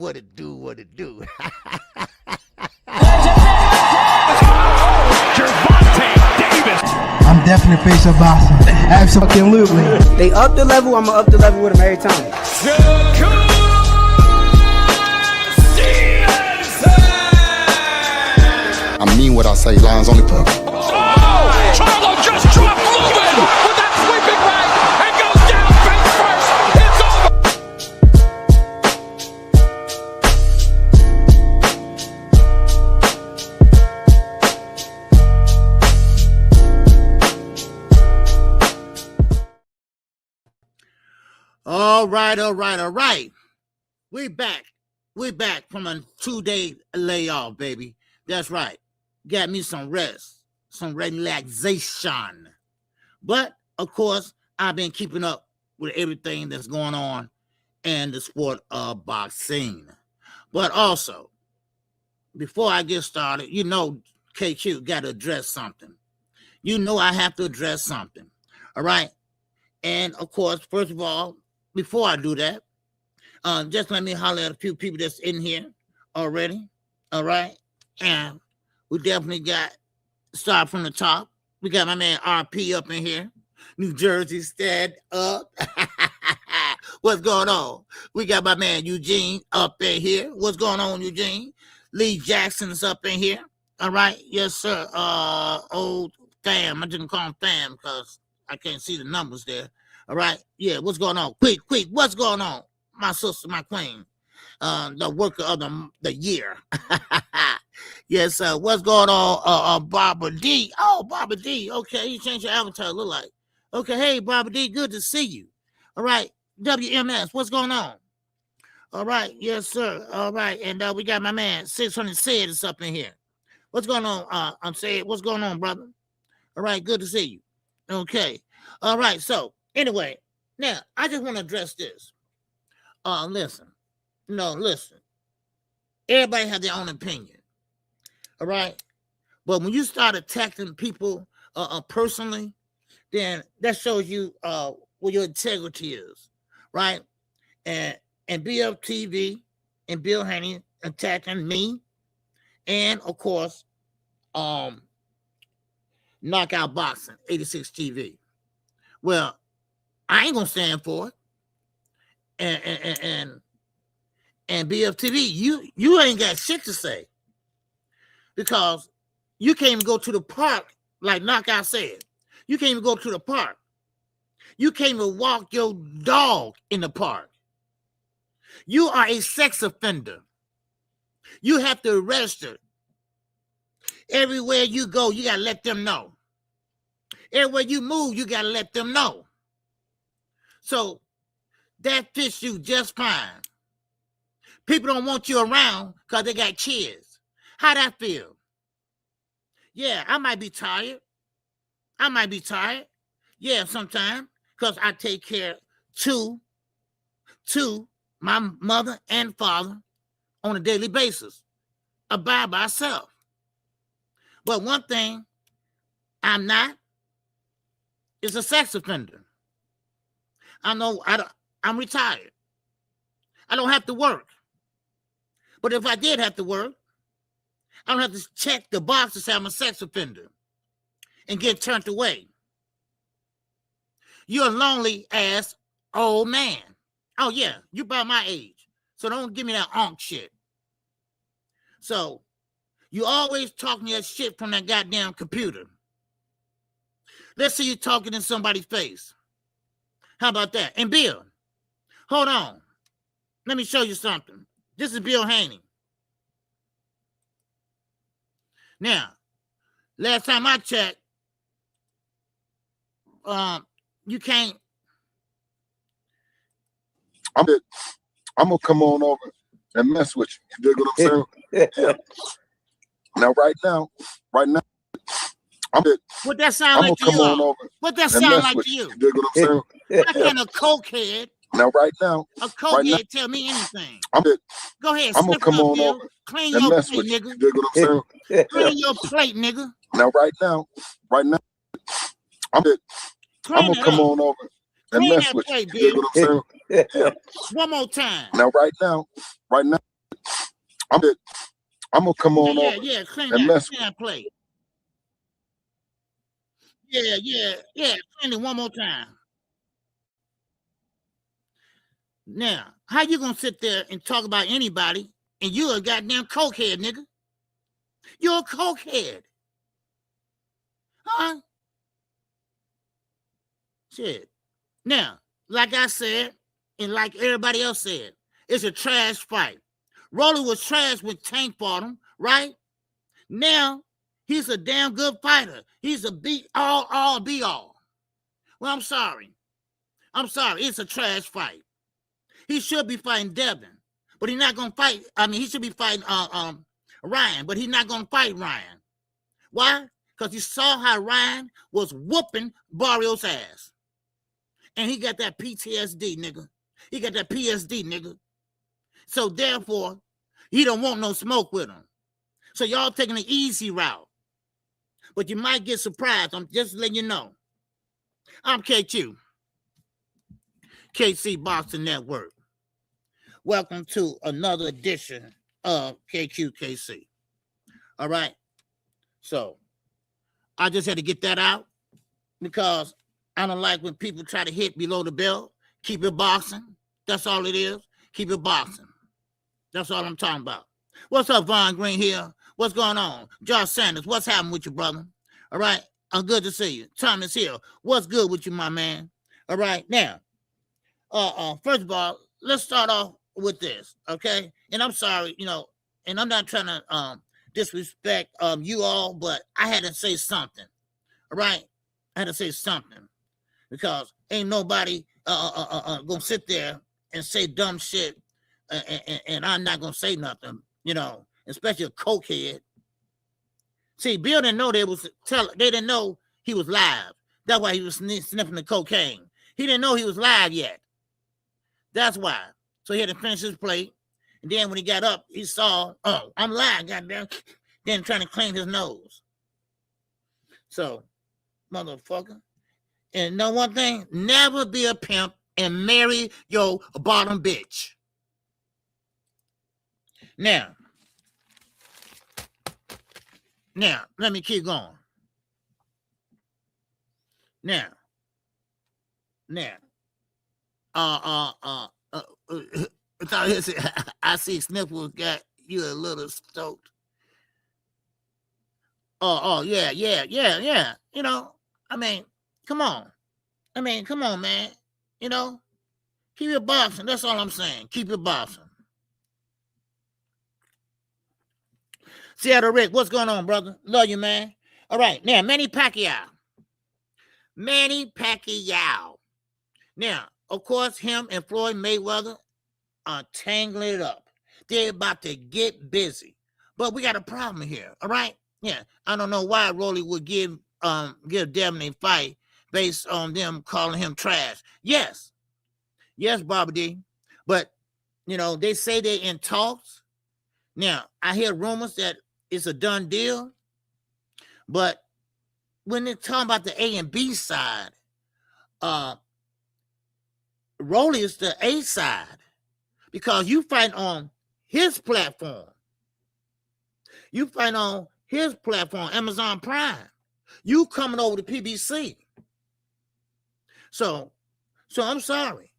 What it do, what it do. Davis. I'm definitely face of boxing. Absolutely. They up the level, I'm gonna up the level with them every time. I mean what I say, lines only put. Oh, Charlo just dropped moving with that sweeping right and goes down face first. It's over. All right. We back from a 2-day layoff, baby. That's right. Got me some rest, some relaxation. But, of course, I've been keeping up with everything that's going on in the sport of boxing. But also, before I get started, you know KQ got to address something. You know I have to address something. All right? And, of course, first of all, before I do that, just let me holler at a few people that's in here already. All right? And we definitely got, start from the top. We got my man RP up in here. New Jersey, stand up. What's going on? We got my man Eugene up in here. What's going on, Eugene? Lee Jackson's up in here. All right? Yes, sir. Old fam. I didn't call him fam because I can't see the numbers there. All right? Yeah, what's going on? Quick. What's going on? My sister, my queen. The worker of the year. Yes, what's going on, Barbara D? Oh, Barbara D. Okay, you changed your avatar, look like. Okay, hey, Barbara D, good to see you. All right, WMS, what's going on? All right, yes, sir. All right, and we got my man 600 said is up in here. What's going on? I'm saying, what's going on, brother? All right, good to see you. Okay, all right. So anyway, now I just want to address this. Listen. Everybody has their own opinion. All right. But when you start attacking people personally, then that shows you what your integrity is. Right. And BFTV and Bill Haney attacking me. And of course, Knockout Boxing, 86 TV. Well, I ain't gonna stand for it. And BFTV, you ain't got shit to say because you can't even go to the park like Knockout said. You can't even go to the park. You can't even walk your dog in the park. You are a sex offender. You have to register. Everywhere you go, you got to let them know. Everywhere you move, you got to let them know. So that fits you just fine. People don't want you around because they got kids. How that feel? Yeah, I might be tired. Yeah, sometimes because I take care to my mother and father on a daily basis. By myself. But one thing I'm not is a sex offender. I'm retired. I don't have to work. But if I did have to work, I don't have to check the box to say I'm a sex offender and get turned away. You're a lonely ass old man. Oh, yeah, you about my age. So don't give me that onk shit. So you always talking that shit from that goddamn computer. Let's see you talking in somebody's face. How about that? And Bill, hold on. Let me show you something. This is Bill Haney. Now, last time I checked, you can't. I'm gonna come on over and mess with you. You dig what I'm saying? Yeah. Now, right now, what that sound like to you? What that sound like to you? You dig what I'm saying? How can a cokehead? Now, right now, a cokehead tell me anything? Go ahead, I'm gonna come on Bill. over. Clean your plate, nigga. You dig what I'm saying? Clean your plate, nigga. Now, right now, I'm gonna come on over and mess with you. You dig what I'm saying? Yeah. One more time. Now, right now, I'm gonna come on over Yeah, clean and that. mess Clean that plate. Yeah. Clean it one more time. Now, how you gonna sit there and talk about anybody and you're a goddamn cokehead, nigga? You're a cokehead. Huh? Shit. Now, like I said, and like everybody else said, it's a trash fight. Rolly was trash when Tank fought him, right? Now, he's a damn good fighter. He's a be all. Well, I'm sorry. It's a trash fight. He should be fighting Devin, but he's not gonna fight. I mean, he should be fighting Ryan, but he's not gonna fight Ryan. Why? Because you saw how Ryan was whooping Barrios' ass. And he got that PTSD, nigga. He got that PSD, nigga. So therefore, he don't want no smoke with him. So y'all taking the easy route. But you might get surprised. I'm just letting you know. I'm KQ. KC Boxing Network. Welcome to another edition of KQKC. All right. So I just had to get that out because I don't like when people try to hit below the belt. Keep it boxing. That's all it is. Keep it boxing. That's all I'm talking about. What's up, Vaughn Green here? What's going on? Josh Sanders, what's happening with you, brother? All right. I'm good to see you. Thomas Hill, what's good with you, my man? All right. Now, first of all, let's start off with this, okay? And I'm sorry, and I'm not trying to disrespect you all, but I had to say something. All right? I had to say something because ain't nobody gonna sit there and say dumb shit and I'm not gonna say nothing, especially a cokehead. See, Bill didn't know they didn't know he was live. That's why he was sniffing the cocaine. He didn't know he was live yet. That's why. So he had to finish his plate. And then when he got up, he saw, oh, I'm live, goddamn. Then trying to clean his nose. So, motherfucker. And know one thing? Never be a pimp and marry your bottom bitch. Now, let me keep going. Now, I see Sniffles got you a little stoked. Yeah. Come on. Come on, man. Keep it boxing. That's all I'm saying. Keep it boxing. Seattle Rick, what's going on, brother? Love you, man. All right, now, Manny Pacquiao. Now, of course, him and Floyd Mayweather are tangling it up. They're about to get busy. But we got a problem here, all right? Yeah, I don't know why Rolly would give Devin a fight based on them calling him trash. Yes, Barbara D. But, they say they're in talks. Now, I hear rumors that it's a done deal. But when they're talking about the A and B side, Rolly is the A side because you fight on his platform. You fight on his platform, Amazon Prime. You coming over to PBC. So I'm sorry.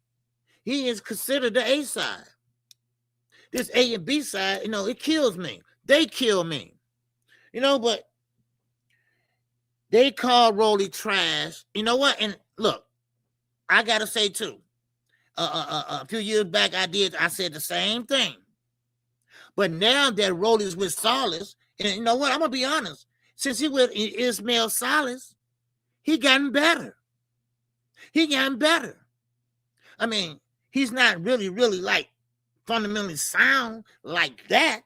He is considered the A side. This A and B side, it kills me. They kill me. But they call Rolly trash. You know what? And look, I gotta say too. A few years back, I said the same thing. But now that Rolly's with Salas, and you know what? I'm gonna be honest. Since he with Ismail Salas, he gotten better. I mean, he's not really like fundamentally sound like that,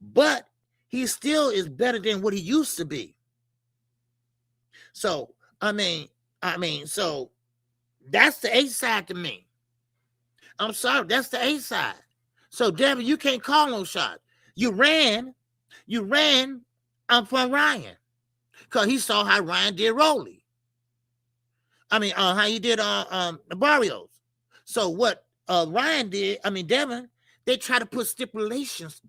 but he still is better than what he used to be. So, so that's the A side to me. I'm sorry, that's the A side. So, Devin, you can't call no shot. You ran from Ryan because he saw how Ryan did Rolly. How he did Barrios. So what Ryan did, Devin, they try to put stipulations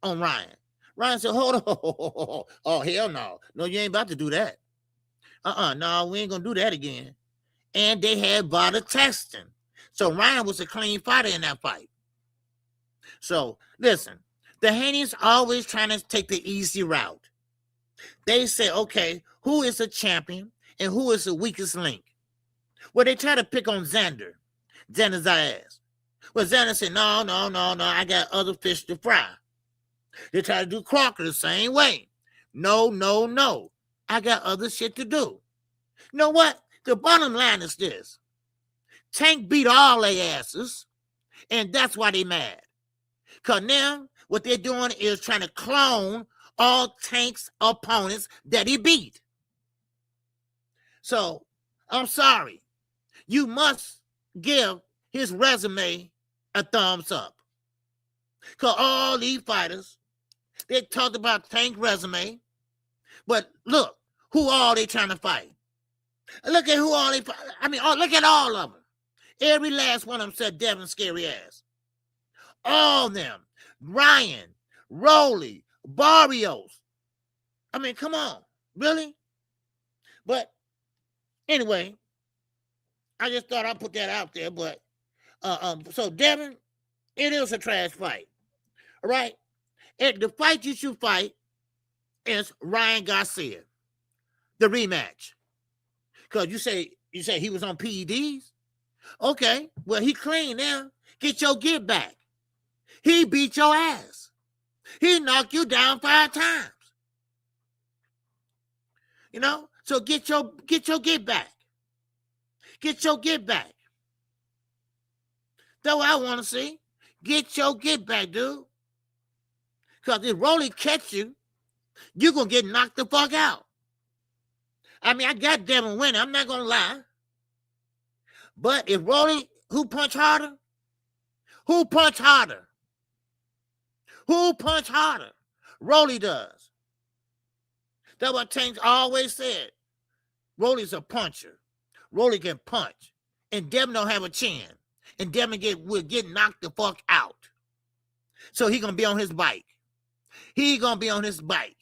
on Ryan. Ryan said, hold on. Oh, hell no. No, you ain't about to do that. No, we ain't going to do that again. And they had VADA testing. So Ryan was a clean fighter in that fight. So, listen, the Haney's always trying to take the easy route. They say, okay, who is a champion and who is the weakest link? Well, they try to pick on Xander. Xander's ass. Well, Xander said, no, I got other fish to fry. They try to do Crocker the same way. No. I got other shit to do. You know what? The bottom line is this. Tank beat all their asses, and that's why they mad. Because now what they're doing is trying to clone all Tank's opponents that he beat. So, I'm sorry. You must give his resume a thumbs up. Because all these fighters, they talked about Tank resume, but look, who all they trying to fight? Look at who all they fight. I mean, look at all of them. Every last one of them said Devin scary ass. All of them. Ryan, Rolly, Barrios. I mean, come on. Really? But anyway, I just thought I'd put that out there. But so Devin, it is a trash fight. All right? And the fight you should fight is Ryan Garcia, the rematch. Because you say he was on PEDs? Okay, well, he clean now. Get your get back. He beat your ass. He knocked you down 5 times. You know? So get your get back. Get your get back. That's what I want to see. Get your get back, dude. Because if Rolly catch you, you're going to get knocked the fuck out. I mean, I got Devin winning. I'm not going to lie. But if Rolly, who punch harder? Who punch harder? Who punch harder? Rolly does. That's what Tank always said. Rolly's a puncher. Rolly can punch. And Devin don't have a chin. And Devin will get knocked the fuck out. So he going to be on his bike. He going to be on his bike.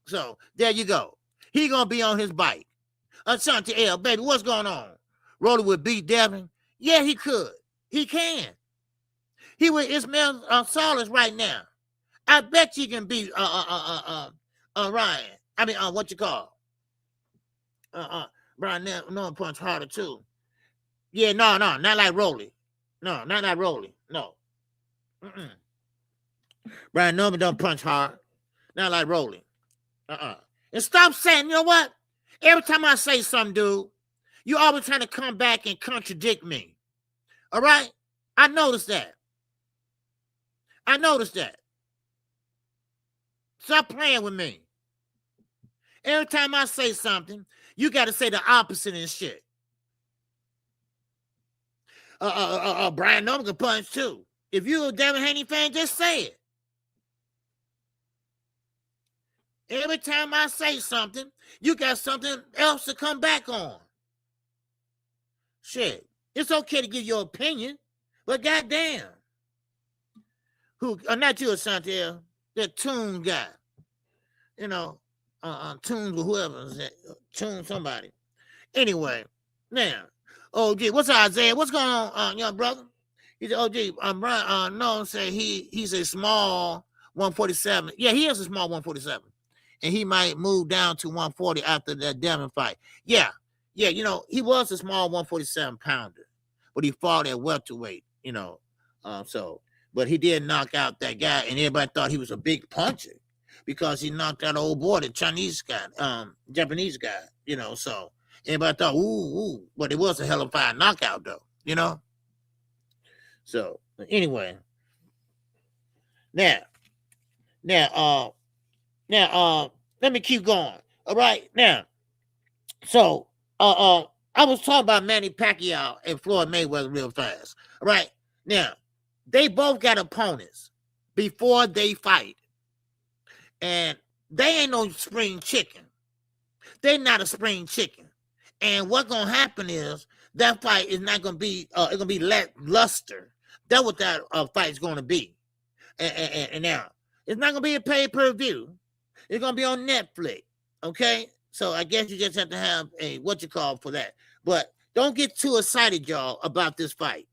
So there you go. He going to be on his bike. Ashanti L, baby, what's going on? Rolly would beat Devin? Yeah, he could. He can. He with Ismail Salas right now. I bet you can beat Ryan. I mean, what you call? Brian, no punch harder too. Yeah, no, not like Rolly. No, not like Rolly. No. Brian Norman don't punch hard. Not like Rolly. And stop saying, you know what? Every time I say something, dude, you always trying to come back and contradict me. All right? I noticed that. Stop playing with me. Every time I say something, you got to say the opposite and shit. Brian Norman can punch too. If you're a Devin Haney fan, just say it. Every time I say something, you got something else to come back on. Shit. It's okay to give your opinion, but goddamn. Not you, Ashanti, that Toon guy. You know, Toon or whoever. Toon somebody. Anyway, now, OG, what's up, Isaiah? What's going on, young brother? He said, OG, Brian, no, say he's a small 147. Yeah, he is a small 147. And he might move down to 140 after that Devin fight. Yeah, you know, he was a small 147 pounder, but he fought at welterweight, you know. But he did knock out that guy, and everybody thought he was a big puncher because he knocked out old boy, the Chinese guy, Japanese guy, you know. So everybody thought, ooh, but it was a hell of a fire knockout, though, you know. So anyway, now, let me keep going. All right, now, so I was talking about Manny Pacquiao and Floyd Mayweather real fast. All right, now they both got opponents before they fight, and they ain't no spring chicken. They're not a spring chicken, and what's gonna happen is that fight is not gonna be. It's gonna be lackluster. That's what that fight is gonna be. And now It's not gonna be a pay-per-view. It's gonna be on Netflix. Okay, so I guess you just have to have a for that. But don't get too excited, y'all, about this fight.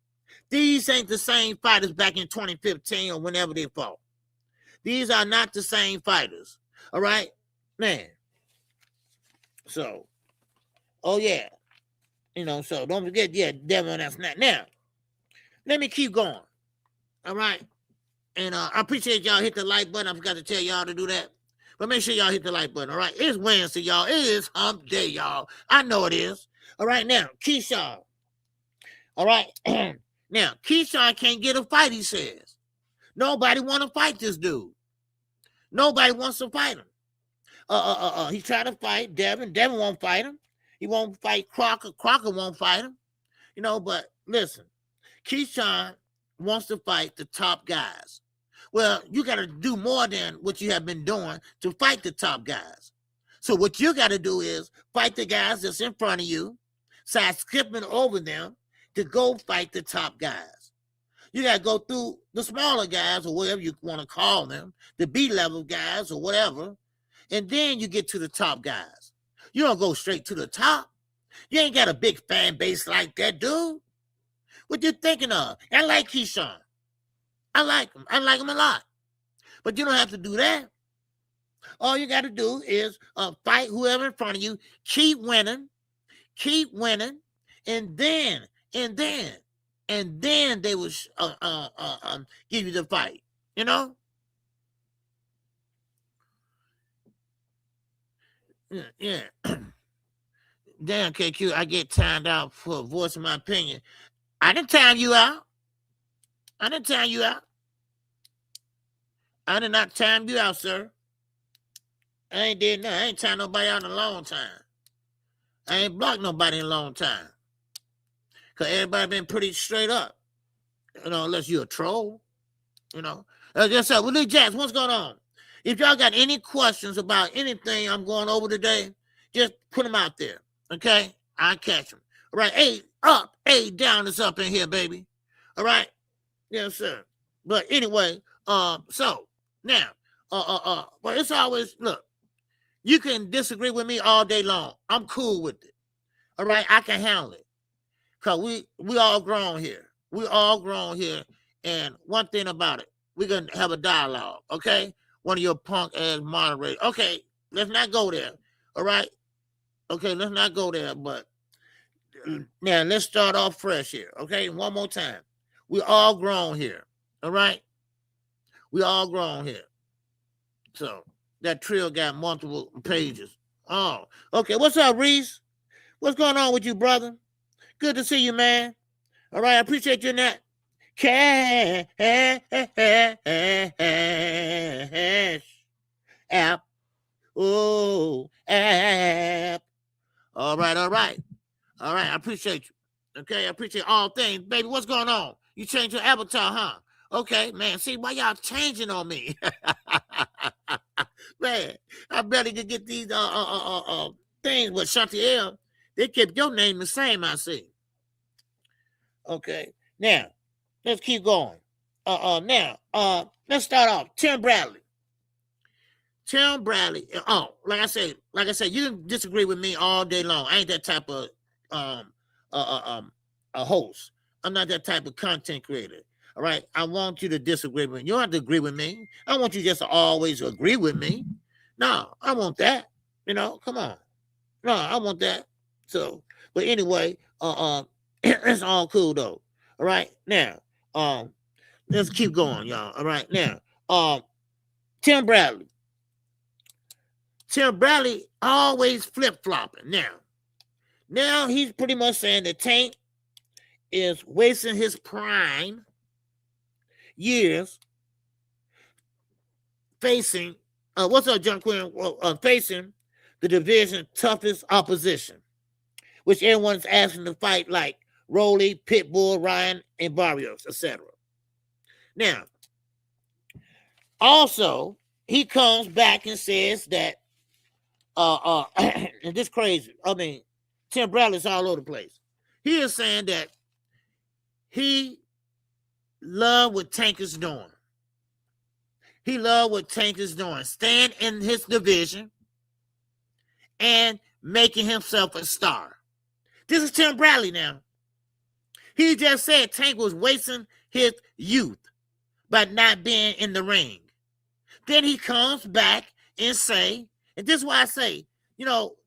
These ain't the same fighters back in 2015 or whenever they fought. These are not the same fighters. All right, man. So, oh yeah, so don't forget, Devin, that's not. Now, let me keep going. All right, and I appreciate y'all hit the like button. I forgot to tell y'all to do that. But make sure y'all hit the like button, all right? It's Wednesday, y'all. It is hump day, y'all. I know it is. All right, now, Keshan. All right? Now, Keshan can't get a fight, he says. Nobody want to fight this dude. Nobody wants to fight him. He tried to fight Devin. Devin won't fight him. He won't fight Crocker. Crocker won't fight him. But listen, Keshan wants to fight the top guys. Well, you got to do more than what you have been doing to fight the top guys. So what you got to do is fight the guys that's in front of you, side skipping over them to go fight the top guys. You got to go through the smaller guys or whatever you want to call them, the B-level guys or whatever, and then you get to the top guys. You don't go straight to the top. You ain't got a big fan base like that, dude. What you thinking of? I like Keshan. I like him. I like him a lot. But you don't have to do that. All you got to do is fight whoever in front of you, keep winning, and then they will give you the fight. Yeah. Damn, KQ, I get timed out for voicing my opinion. I didn't time you out. I did not time you out, sir. I ain't did nothing. I ain't timed nobody out in a long time. I ain't blocked nobody in a long time. Because everybody been pretty straight up. Unless you're a troll. Just up. Willie Jacks, what's going on? If y'all got any questions about anything I'm going over today, just put them out there. Okay? I'll catch them. All right. A up, A down is up in here, baby. All right? Yes, sir. But anyway, so now, but it's always, look, you can disagree with me all day long. I'm cool with it. All right, I can handle it. Cause we all grown here. We all grown here. And one thing about it, we're gonna have a dialogue, okay? One of your punk ass moderators. Okay, let's not go there. All right? Okay, let's not go there, but now let's start off fresh here. Okay, one more time. We all grown here. All right? We all grown here. So that trio got multiple pages. Oh, okay. What's up, Reese? What's going on with you, brother? Good to see you, man. All right, I appreciate you in that. Cash app. Oh, app. All right. I appreciate you. Okay, I appreciate all things. Baby, what's going on? You changed your avatar, huh? Okay, man. See, why y'all changing on me? Man, I better get these things with Chantiel. They kept your name the same, I see. Okay. Now, let's keep going. Let's start off. Tim Bradley. Oh, like I said, you can disagree with me all day long. I ain't that type of a host. I'm not that type of content creator. All right. I want you to disagree with me. You don't have to agree with me. I want you just to always agree with me. No, I want that. Come on. No, I want that. So, but anyway, it's all cool though. All right. Now, let's keep going, y'all. All right. Now, Tim Bradley. Tim Bradley always flip-flopping. Now he's pretty much saying that Tank is wasting his prime years facing, what's up, John Quinn? Facing the division toughest opposition, which everyone's asking to fight like Rolly, Pitbull, Ryan, and Barrios, etc. Now, also, he comes back and says that, and this crazy, Tim Bradley's all over the place. He is saying that he loved what Tank is doing. He loved what Tank is doing, staying in his division and making himself a star. This is Tim Bradley now. He just said Tank was wasting his youth by not being in the ring. Then he comes back and say, and this is why I say,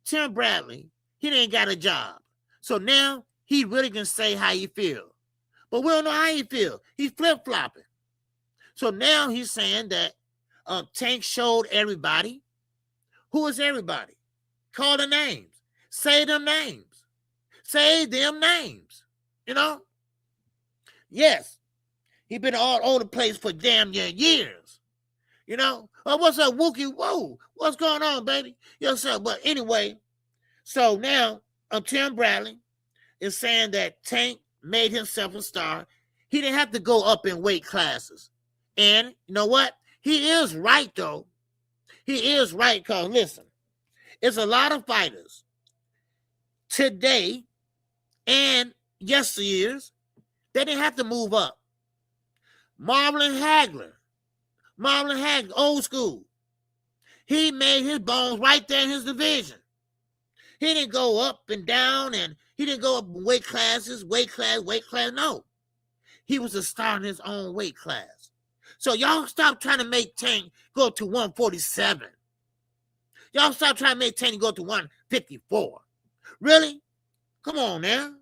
Tim Bradley, he ain't got a job. So now he really can say how he feel. But we don't know how he feel. He's flip-flopping. So now he's saying that Tank showed everybody. Who is everybody? Call the names. Say them names. Say them names. Yes. He been all over the place for damn near years. Oh, what's up, Wookie? Whoa, what's going on, baby? Sir. But anyway, so now Tim Bradley is saying that Tank made himself a star. He didn't have to go up in weight classes. And you know what? He is right, though. He is right, because listen, it's a lot of fighters today and yesteryears that didn't have to move up. Marlon Hagler, old school. He made his bones right there in his division. He didn't go up and down, and he didn't go up in weight classes, weight class. No. He was a star in his own weight class. So y'all stop trying to make Tank go to 147. Y'all stop trying to make Tank go to 154. Really? Come on now.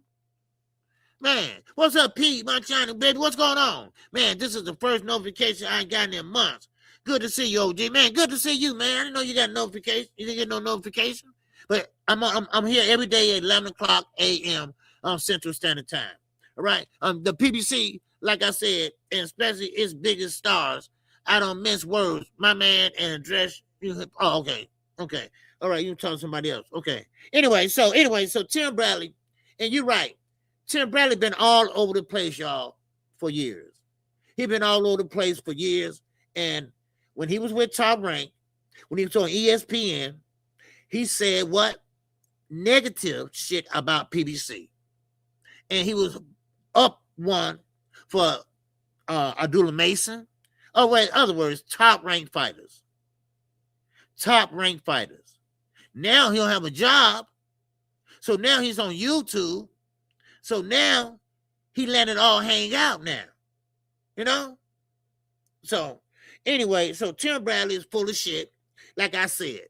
Man, what's up, Pete, my China baby? What's going on? Man, this is the first notification I ain't gotten in months. Good to see you, OG. Man, good to see you, man. I didn't know you got a notification. You didn't get no notification? But I'm here every day at 11 o'clock a.m. Central Standard Time. All right? The PBC, like I said, and especially its biggest stars, I don't mince words. My man and address. Oh, okay. Okay. All right, you talk to somebody else. Okay. Anyway, so Tim Bradley, and you're right. Tim Bradley been all over the place, y'all, for years. He been all over the place for years. And when he was with Top Rank, when he was on ESPN, he said what? Negative shit about PBC. And he was up one for Abdullah Mason. Oh, wait, in other words, top-ranked fighters. Top-ranked fighters. Now he don't have a job. So now he's on YouTube. So now he let it all hang out now. So anyway, so Tim Bradley is full of shit, like I said.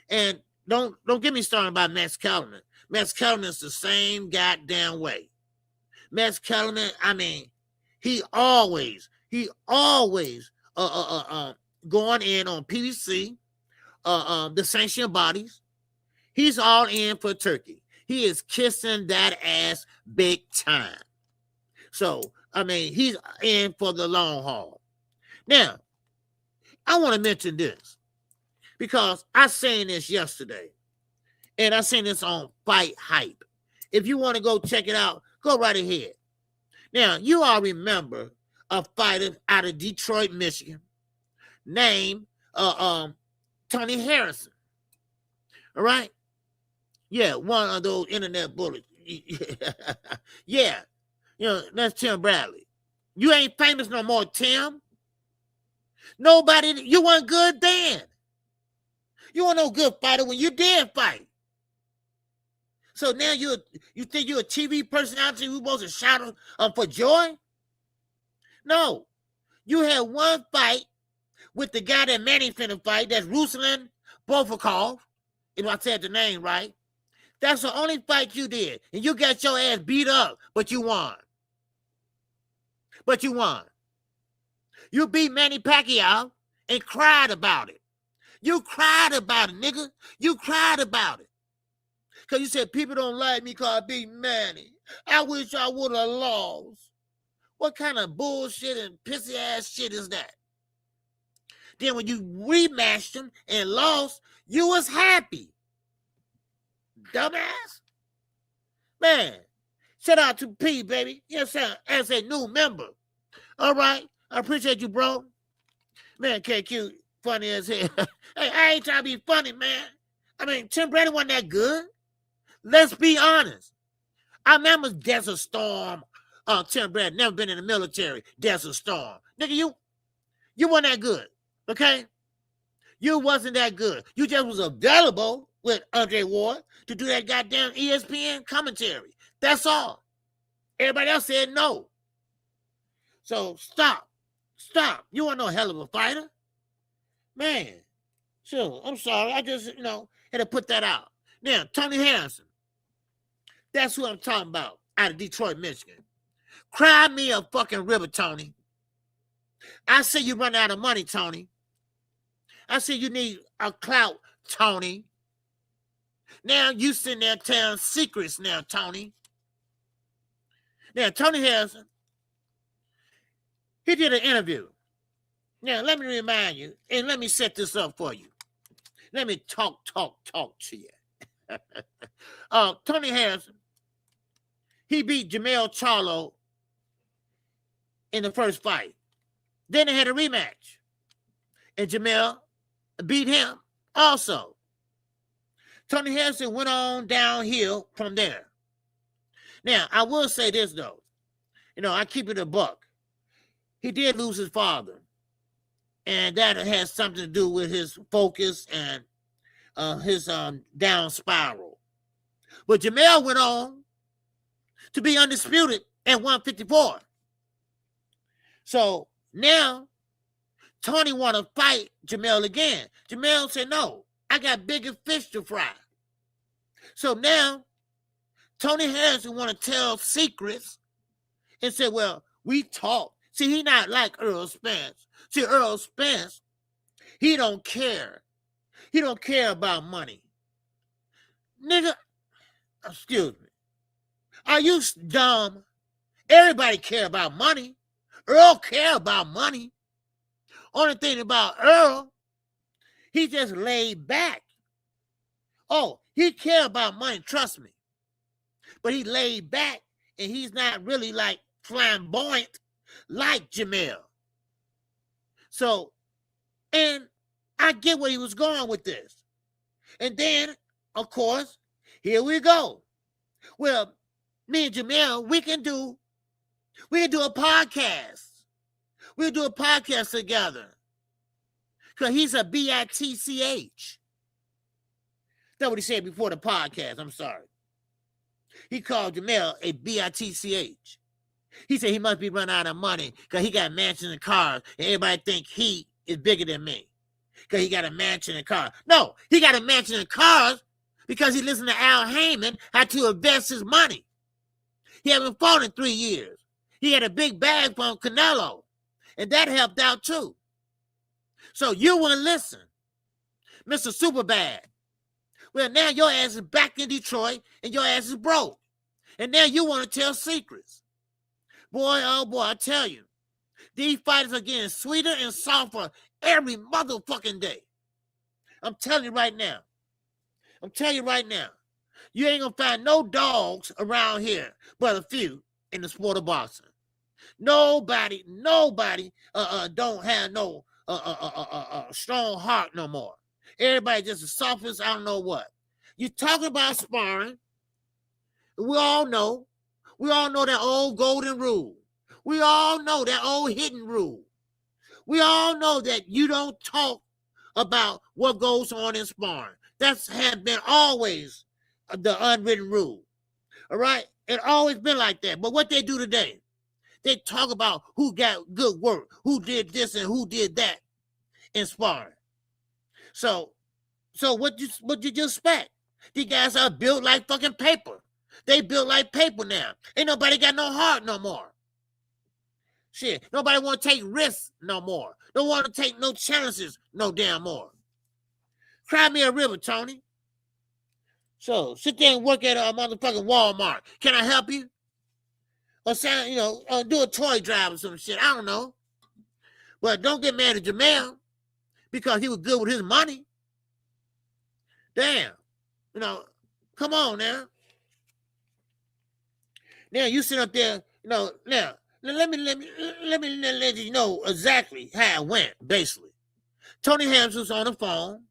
And don't get me started about Max Kellerman. Max Kellerman is the same goddamn way. Max Kellerman, I mean, he always going in on PBC, the sanctioned bodies. He's all in for Turkey. He is kissing that ass big time. So, I mean, he's in for the long haul. Now, I want to mention this because I seen this yesterday, and I seen this on Fight Hype. If you want to go check it out, go right ahead. Now, you all remember a fighter out of Detroit, Michigan, named Tony Harrison. All right? Yeah, one of those internet bullets. Yeah, that's Tim Bradley. You ain't famous no more, Tim. Nobody, you weren't good then. You weren't no good fighter when you did fight. So now you think you're a TV personality who's supposed to shout for joy? No. You had one fight with the guy that Manny finna fight, that's Ruslan Bofakov, if I said the name right. That's the only fight you did. And you got your ass beat up, but you won. You beat Manny Pacquiao and cried about it. You cried about it, nigga. You cried about it. Because you said people don't like me because I beat Manny. I wish I would have lost. What kind of bullshit and pissy ass shit is that? Then when you rematched him and lost, you was happy. Dumbass. Man, shout out to P, baby. Yes, sir, as a new member. All right. I appreciate you, bro. Man, KQ, funny as hell. Hey, I ain't trying to be funny, man. I mean, Tim Bradley wasn't that good. Let's be honest. I remember Desert Storm. Tim Bradley never been in the military. Desert Storm. Nigga, You weren't that good, okay? You wasn't that good. You just was available with Andre Ward to do that goddamn ESPN commentary. That's all. Everybody else said no. So stop. Stop. You weren't no hell of a fighter. Man, sure, I'm sorry. I just, had to put that out. Now, Tony Harrison. That's who I'm talking about out of Detroit, Michigan. Cry me a fucking river, Tony. I say you run out of money, Tony. I say you need a clout, Tony. Now you sitting there telling secrets now, Tony. Now, Tony Harrison, he did an interview. Now, let me remind you, and let me set this up for you. Let me talk to you. Tony Harrison, he beat Jamal Charlo in the first fight. Then they had a rematch. And Jamal beat him also. Tony Harrison went on downhill from there. Now, I will say this, though. I keep it a buck. He did lose his father. And that has something to do with his focus and his down spiral. But Jamal went on to be undisputed at 154. So now, Tony want to fight Jamal again. Jamal said, no, I got bigger fish to fry. So now, Tony Harrison want to tell secrets and say, well, we talk. See, he not like Earl Spence. See, Earl Spence, he don't care. He don't care about money. Nigga, excuse me. Are you dumb? Everybody care about money. Earl care about money. Only thing about Earl, he just laid back. Oh, he care about money, trust me. But he laid back, and he's not really like flamboyant like Jamal. So, and I get where he was going with this. And then, of course, here we go. Well, me and Jamal, we can do a podcast. We'll do a podcast together. Because he's a bitch. That's what he said before the podcast. I'm sorry. He called Jamal a bitch. He said he must be running out of money because he got mansions and cars, and everybody think he is bigger than me because he got a mansion and car. No, he got a mansion and cars because he listened to Al Heyman how to invest his money. He haven't fought in 3 years. He had a big bag from Canelo, and that helped out too. So you wouldn't listen, Mr. Superbad. Well, now your ass is back in Detroit, and your ass is broke. And now you want to tell secrets. Boy, oh boy, I tell you, these fighters are getting sweeter and softer every motherfucking day. I'm telling you right now. You ain't gonna find no dogs around here but a few in the sport of boxing. Nobody don't have no strong heart no more. Everybody just the softest, I don't know what. You talking about sparring. We all know that old golden rule. We all know that old hidden rule. We all know that you don't talk about what goes on in sparring. That's have been always the unwritten rule. All right? It always been like that. But what they do today, they talk about who got good work, who did this and who did that in sparring. So what you just expect? These guys are built like fucking paper. They built like paper now. Ain't nobody got no heart no more. Shit, nobody want to take risks no more. Don't want to take no challenges no damn more. Cry me a river, Tony. So sit there and work at a motherfucking Walmart. Can I help you? Or say, do a toy drive or some shit. I don't know. But don't get mad at Jamal because he was good with his money. Damn. Come on now. Now you sit up there, now let me let you know exactly how it went, basically. Tony Harrison was on the phone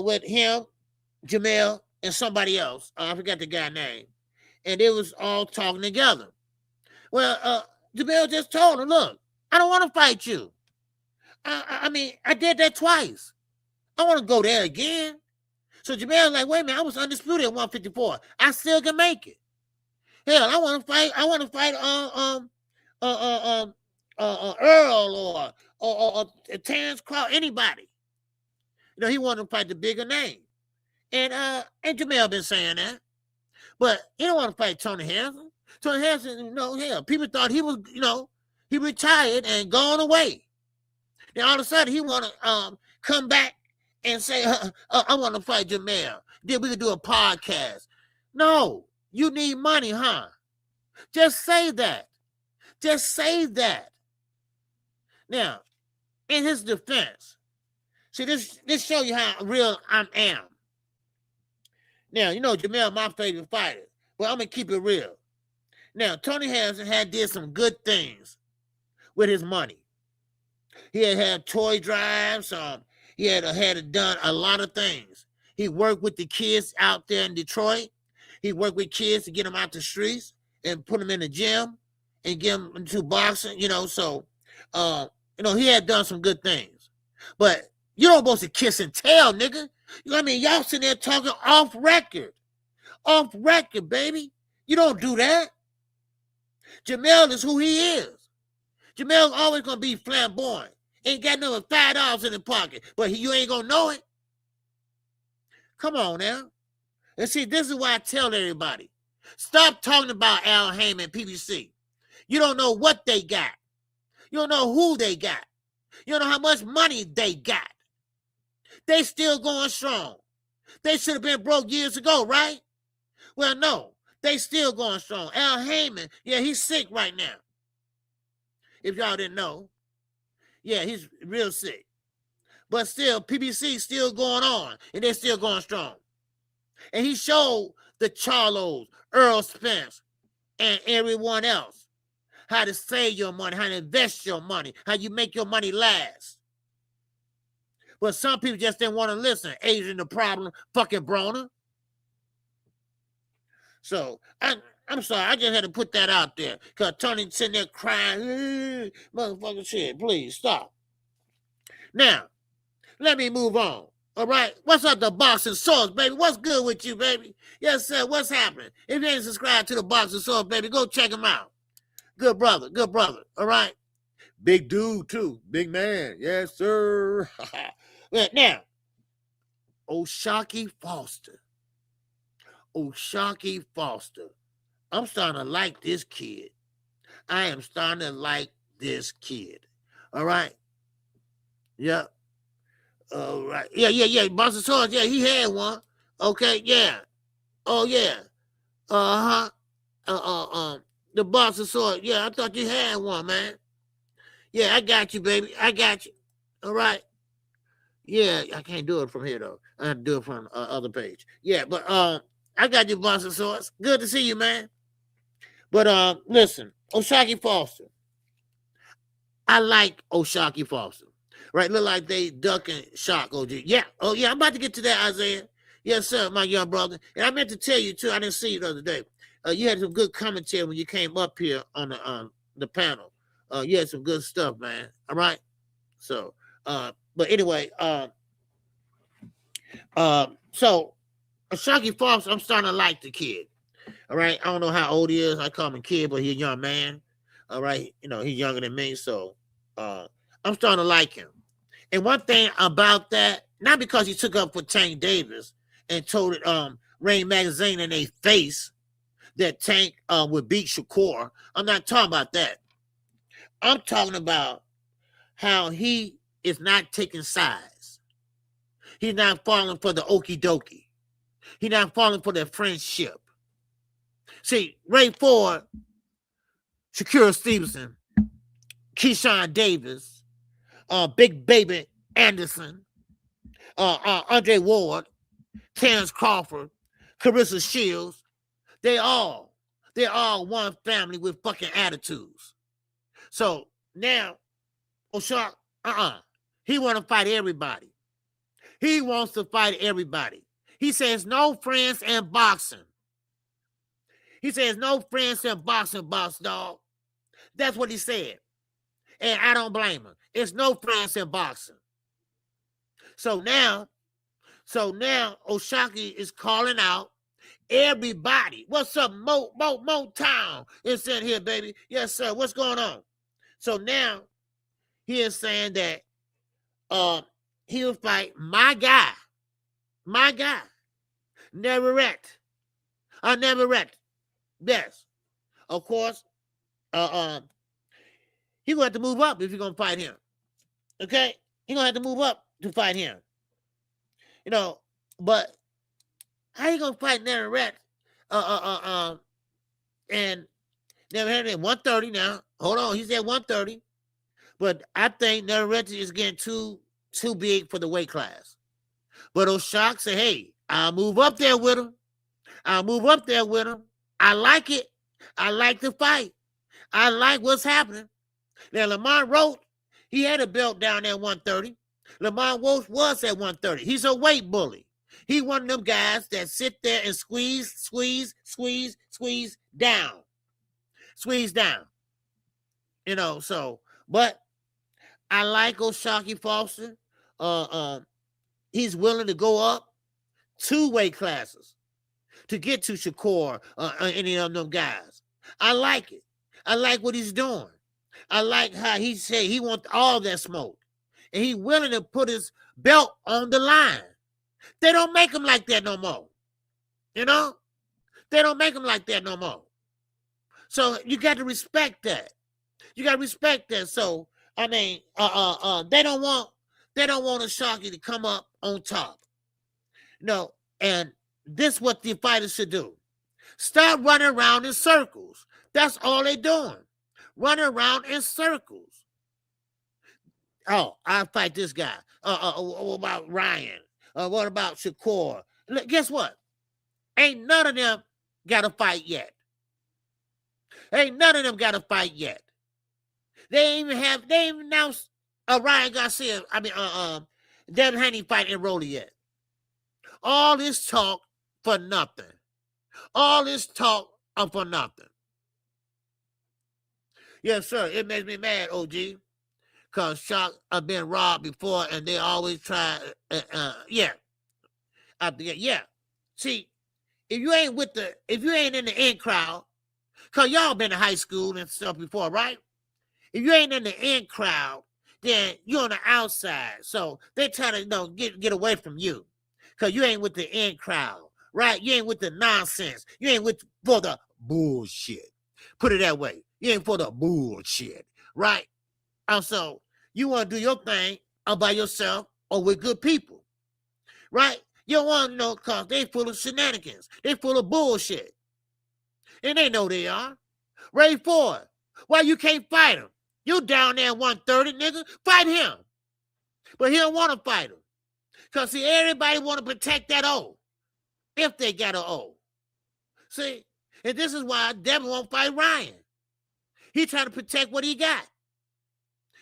with him, Jamal, and somebody else. I forgot the guy's name. And they was all talking together. Well, Jamal just told him, look, I don't want to fight you. I mean, I did that twice. I want to go there again. So Jamal like, wait a minute, I was undisputed at 154. I still can make it. Hell, I want to fight. I want to fight Earl or Terrence Crawford, anybody. You know, he wanted to fight the bigger name. And Jamal been saying that. But he don't want to fight Tony Hanson. Tony Hanson, you know, hell, people thought he was, you know, he retired and gone away. Then all of a sudden he want to come back and say, I want to fight Jamal. Then we could do a podcast. No, you need money, huh? Just say that. Just say that. Now, in his defense, see, this show you how real I am. Now, you know, Jamal, my favorite fighter. Well, I'm going to keep it real. Now, Tony Hanson did some good things with his money. He had toy drives. He had done a lot of things. He worked with the kids out there in Detroit. He worked with kids to get them out the streets and put them in the gym and get them into boxing, you know. So, you know, he had done some good things. But you don't supposed to kiss and tell, nigga. You know what I mean? Y'all sitting there talking off record. Off record, baby. You don't do that. Jamal is who he is. Jamal's always going to be flamboyant. Ain't got no $5 in the pocket, but you ain't going to know it. Come on now. And see, this is why I tell everybody. Stop talking about Al Haymon and PBC. You don't know what they got. You don't know who they got. You don't know how much money they got. They still going strong. They should have been broke years ago, right? Well, no. They still going strong. Al Haymon, yeah, he's sick right now. If y'all didn't know. Yeah, he's real sick. But still, PBC still going on. And they're still going strong. And he showed the Charlos, Earl Spence, and everyone else how to save your money, how to invest your money, how you make your money last. But some people just didn't want to listen. Adrian the problem, fucking Broner. So, I'm sorry. I just had to put that out there. Because Tony's sitting there crying. Motherfucking shit. Please, stop. Now, let me move on. All right? What's up, the Boxing Source, baby? What's good with you, baby? Yes, sir. What's happening? If you ain't subscribed to the Boxing Source, baby, go check him out. Good brother. Good brother. All right? Big dude, too. Big man. Yes, sir. Now, O'Shaquie Foster. O'Shaquie Foster. I'm starting to like this kid. I am starting to like this kid. All right? Yeah. All right. Yeah. Boxing Source, yeah, he had one. Okay, yeah. Oh, yeah. The Boxing Source, yeah, I thought you had one, man. Yeah, I got you, baby. I got you. All right. Yeah, I can't do it from here, though. I have to do it from the other page. Yeah, but I got you, Boxing Source. Good to see you, man. But listen, O'Shaquie Foster. I like O'Shaquie Foster. Right? Look like they ducking shock, OG. Yeah. Oh, yeah, I'm about to get to that, Isaiah. Yes, sir, my young brother. And I meant to tell you, too, I didn't see you the other day. You had some good commentary when you came up here on the panel. You had some good stuff, man. All right? So, but anyway, so O'Shaquie Foster, I'm starting to like the kid. All right? I don't know how old he is. I call him a kid, but he's a young man. All right? You know, he's younger than me, so I'm starting to like him. And one thing about that, not because he took up for Tank Davis and told it Rain Magazine in their face that Tank would beat Shakur. I'm not talking about that. I'm talking about how he is not taking sides. He's not falling for the okie dokie. He's not falling for the friendship. See, Ray Ford, Shakur Stevenson, Keshan Davis, Big Baby Anderson, Andre Ward, Terrence Crawford, Carissa Shields, they all one family with fucking attitudes. So now, O'Shaquie, he want to fight everybody. He wants to fight everybody. He says no friends in boxing. He says no friends in boxing, boss dog. That's what he said. And I don't blame him. It's no France in boxing. So now O'Shaquie is calling out everybody. What's up, Motown? It's in here, baby. Yes, sir. What's going on? So now he is saying that he will fight my guy, Navarrete. Navarrete. Yes. Of course, he gonna have to move up if you're gonna fight him. Okay? He gonna have to move up to fight him. You know, but how you gonna fight Navarrete? And Navarrete at 130 now. Hold on, he's at 130. But I think Navarrete is getting too big for the weight class. But O'Shaquie said, hey, I'll move up there with him. I like it. I like the fight. I like what's happening. Now, Lamont Roach, he had a belt down at 130. Lamont Roach was at 130. He's a weight bully. He one of them guys that sit there and squeeze down. Squeeze down. You know, so, but I like O'Shaquie Foster. He's willing to go up 2 weight classes to get to Shakur, any of them guys. I like it. I like what he's doing. I like how he said he wants all that smoke. And he's willing to put his belt on the line. They don't make him like that no more. You know? They don't make him like that no more. So you got to respect that. You got to respect that. So, I mean, they don't want O'Shaquie to come up on top. No, and this is what the fighters should do. Stop running around in circles. That's all they're doing. Running around in circles. Oh, I'll fight this guy. What about Ryan? What about Shakur? Guess what? Ain't none of them got a fight yet. Ain't none of them got a fight yet. They ain't even announced Ryan Garcia, Devin Haney fighting Rolly yet. All this talk for nothing. All this talk for nothing. Yes, sir. It makes me mad, OG. Because Shock have been robbed before and they always try, yeah. See, if you ain't in the in crowd, because y'all been in high school and stuff before, right? If you ain't in the in crowd, then you're on the outside. So they try to get away from you. Because you ain't with the in crowd, right? You ain't with the nonsense. You ain't for the bullshit. Put it that way. You ain't for the bullshit, right? So you want to do your thing all by yourself or with good people, right? You don't want to know because they full of shenanigans. They full of bullshit. And they know they are. Ray Ford, why you can't fight him? You down there at 130, nigga. Fight him. But he don't want to fight him. Because, see, everybody want to protect that O. If they got an O. See? And this is why Devin won't fight Ryan. He trying to protect what he got.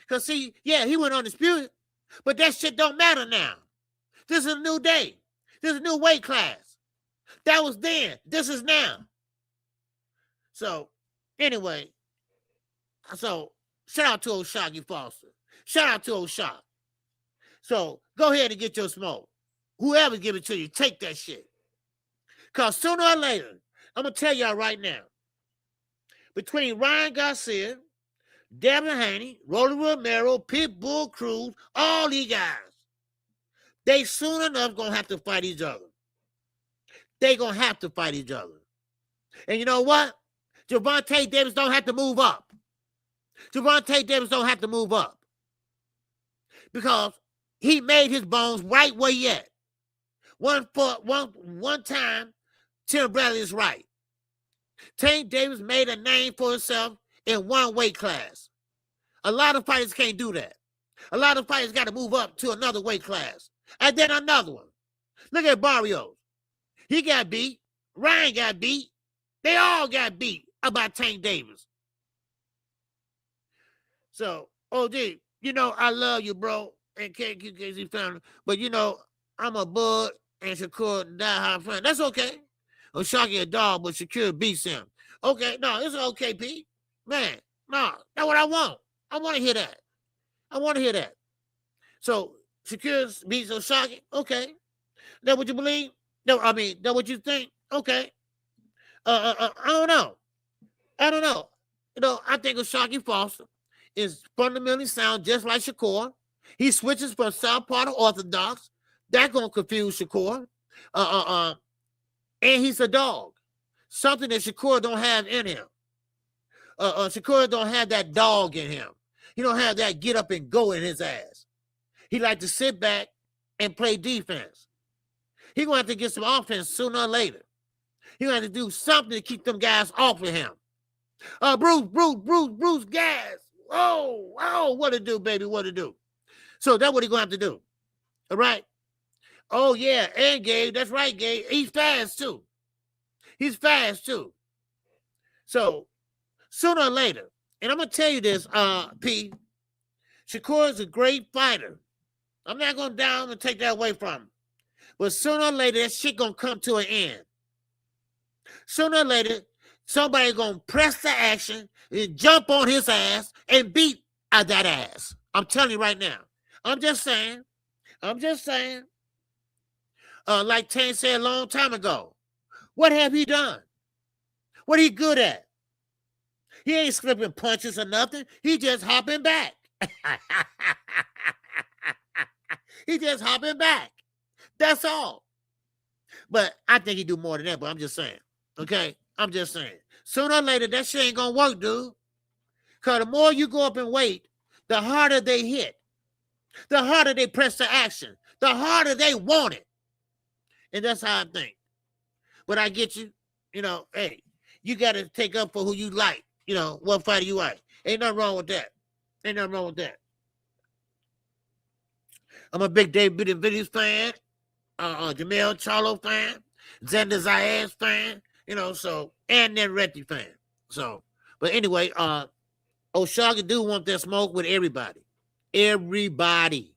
Because, see, yeah, he went undisputed. But that shit don't matter now. This is a new day. This is a new weight class. That was then. This is now. So, anyway. So, shout out to O'Shaquie Foster. Shout out to O'Shaquie. So, go ahead and get your smoke. Whoever give it to you, take that shit. Because sooner or later, I'm going to tell y'all right now, between Ryan Garcia, Devin Haney, Rolly Romero, Pitbull Cruz, all these guys, they soon enough going to have to fight each other. They going to have to fight each other. And you know what? Gervonta Davis don't have to move up. Gervonta Davis don't have to move up. Because he made his bones right where he at. One time, Tim Bradley is right. Tank Davis made a name for himself in one weight class. A lot of fighters can't do that. A lot of fighters got to move up to another weight class. And then another one. Look at Barrios. He got beat. Ryan got beat. They all got beat about Tank Davis. So, OG, you know, I love you, bro, and KQKC family. But, you know, I'm a Bud and Shakur die-hard friend. That's okay. O'Shaquie a dog, but Shakur beats him. Okay, no, it's okay, Pete. Man, no, that's what I want. I want to hear that. I want to hear that. So Shakur beats O'Shaquie. Okay. That what you believe? No, I mean, that what you think? Okay. I don't know. I don't know. I think O'Shaquie Foster is fundamentally sound, just like Shakur. He switches from southpaw to orthodox. That's gonna confuse Shakur. And he's a dog. Something that Shakur don't have in him. Shakur don't have that dog in him. He don't have that get up and go in his ass. He like to sit back and play defense. He gonna have to get some offense sooner or later. He gonna have to do something to keep them guys off of him. Bruce Gas. Oh, what to do, baby? What to do? So that's what he gonna have to do. All right. Oh yeah, and Gabe. That's right, Gabe. He's fast too. He's fast too. So sooner or later, and I'm gonna tell you this, P. Shakur is a great fighter. I'm not gonna down and take that away from him. But sooner or later, that shit gonna come to an end. Sooner or later, somebody gonna press the action and jump on his ass and beat that ass. I'm telling you right now. I'm just saying. Like Tank said a long time ago, what have he done? What he good at? He ain't slipping punches or nothing. He just hopping back. He just hopping back. That's all. But I think he do more than that, but I'm just saying. Okay? I'm just saying. Sooner or later, that shit ain't gonna work, dude. Because the more you go up in weight, the harder they hit. The harder they press the action. The harder they want it. And that's how I think. But I get you. Hey, you got to take up for who you like. What fighter you like. Ain't nothing wrong with that. I'm a big David and Videos fan. Jamal Charlo fan. Xander Zayas fan. And Navarrete fan. So, but anyway, O'Shaquie do want that smoke with everybody. Everybody.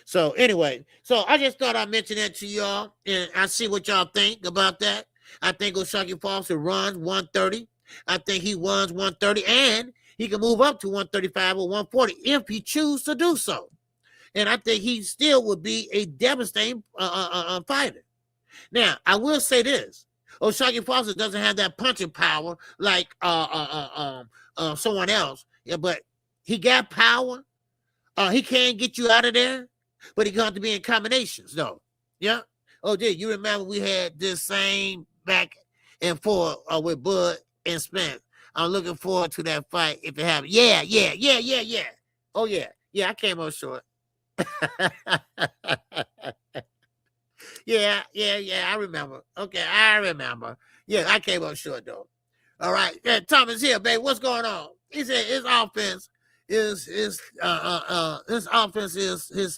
So anyway, I just thought I'd mention that to y'all, and I see what y'all think about that. I think O'Shaquie Foster runs 130. I think he runs 130, and he can move up to 135 or 140 if he chooses to do so. And I think he still would be a devastating fighter. Now, I will say this. O'Shaquie Foster doesn't have that punching power like someone else. Yeah, but he got power. He can't get you out of there, but he got to be in combinations, though. Yeah? Oh, dude, you remember we had this same back and forth with Bud and Spence. I'm looking forward to that fight if it happens. Yeah. Oh, yeah. Yeah, I came up short. Yeah, I remember. Okay, I remember. Yeah, I came up short, though. All right. Yeah, Thomas here, baby. What's going on? He said his offense is his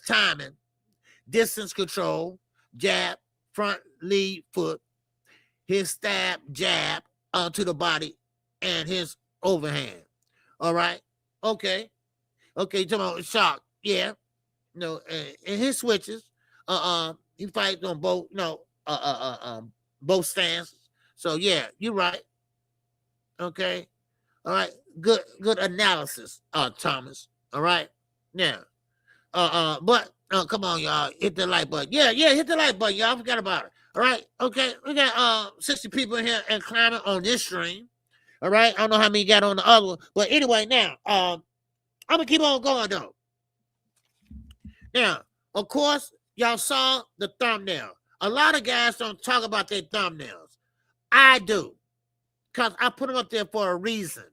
timing, distance control, jab, front lead foot, his stab, jab to the body, and his overhand. All right. Okay. You talking about shock? Yeah. And his switches. He fights on both. Both stances. So yeah, you're right. Okay. All right. Good analysis, Thomas. All right. Now, but come on, y'all, hit the like button. Yeah, hit the like button, y'all. I forgot about it. All right. Okay. We got 60 people in here and climbing on this stream. All right. I don't know how many got on the other one, but anyway, now I'm gonna keep on going though. Now, of course, y'all saw the thumbnail. A lot of guys don't talk about their thumbnails. I do, because I put them up there for a reason.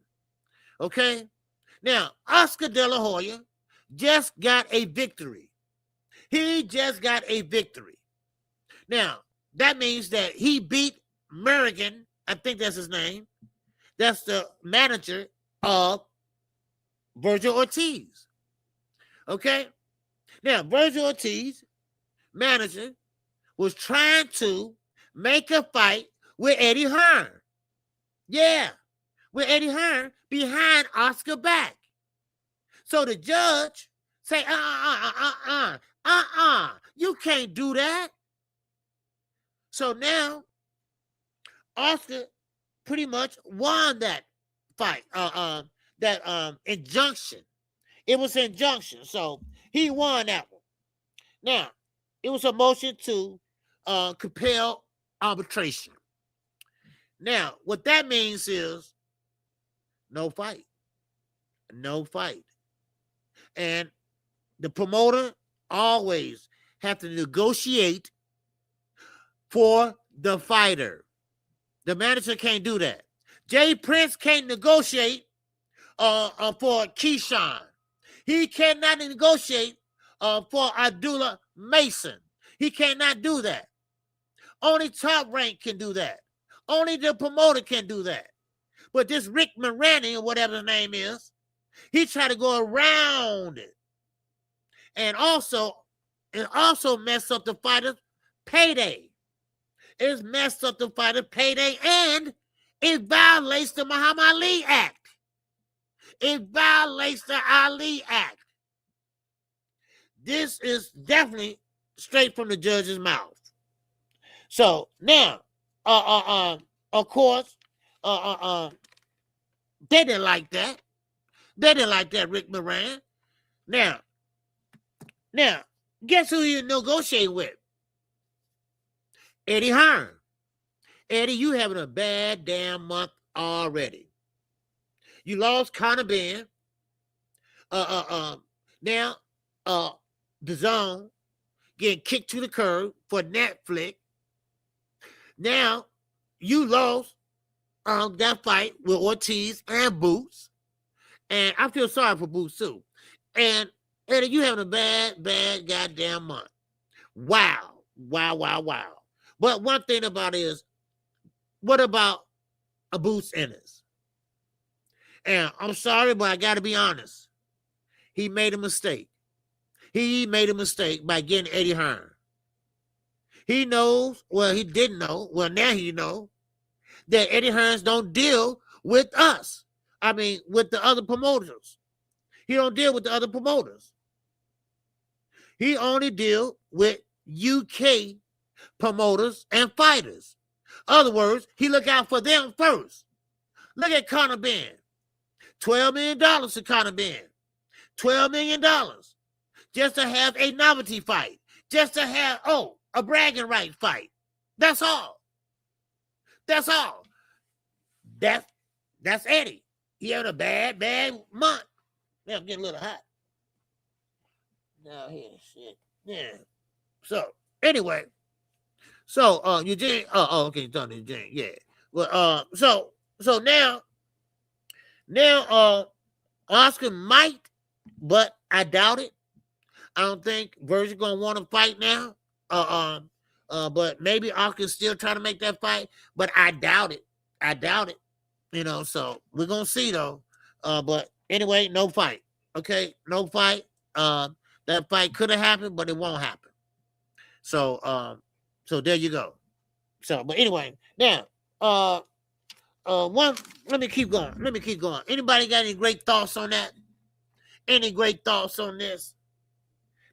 Okay? Now, Oscar De La Hoya just got a victory. He just got a victory. Now, that means that he beat Merrigan, I think that's his name. That's the manager of Virgil Ortiz. Okay? Now, Virgil Ortiz, manager, was trying to make a fight with Eddie Hearn. Yeah, with Eddie Hearn behind Oscar back. So the judge say, you can't do that. So now, Oscar pretty much won that fight, that injunction. It was injunction. So he won that one. Now, it was a motion to compel arbitration. Now, what that means is no fight. No fight. And the promoter always have to negotiate for the fighter. The manager can't do that. Jay Prince can't negotiate for Keshan. He cannot negotiate for Abdullah Mason. He cannot do that. Only Top Rank can do that. Only the promoter can do that. But this Rick Moranis, or whatever his name is, he tried to go around it. And also, it also messed up the fighter's payday. It's messed up the fighter's payday, and it violates the Muhammad Ali Act. It violates the Ali Act. This is definitely straight from the judge's mouth. So now, of course, they didn't like that. They didn't like that, Rick Moran. Now, guess who you negotiate with? Eddie Hearn. Eddie, you having a bad damn month already. You lost Conor Ben. Now, the Zone getting kicked to the curb for Netflix. Now, you lost that fight with Ortiz and Boots. And I feel sorry for Boots too. And Eddie, you having a bad goddamn month. Wow. But one thing about it is, what about a Boots Ennis? And I'm sorry, but I got to be honest. He made a mistake. He made a mistake by getting Eddie Hearn. He knows, well, he didn't know, well, now he knows, that Eddie Hearns don't deal with us. I mean, with the other promoters. He don't deal with the other promoters. He only deal with UK promoters and fighters. In other words, he look out for them first. Look at Conor Ben. $12 million to Conor Ben. $12 million just to have a novelty fight. Just to have, a bragging right fight. That's all. That's all. That's Eddie. He had a bad month. Yeah, I'm getting a little hot. Now here, shit. Yeah. So, anyway. So, Eugene, okay, done Eugene, yeah. Well, so now, Oscar might, but I doubt it. I don't think Virgil gonna want to fight now. But maybe Oscar's still trying to make that fight, but I doubt it. You know, so we're gonna see though. But anyway, no fight. Okay, no fight. That fight could have happened, but it won't happen. So, so there you go. So, but anyway, now, let me keep going. Anybody got any great thoughts on that? Any great thoughts on this?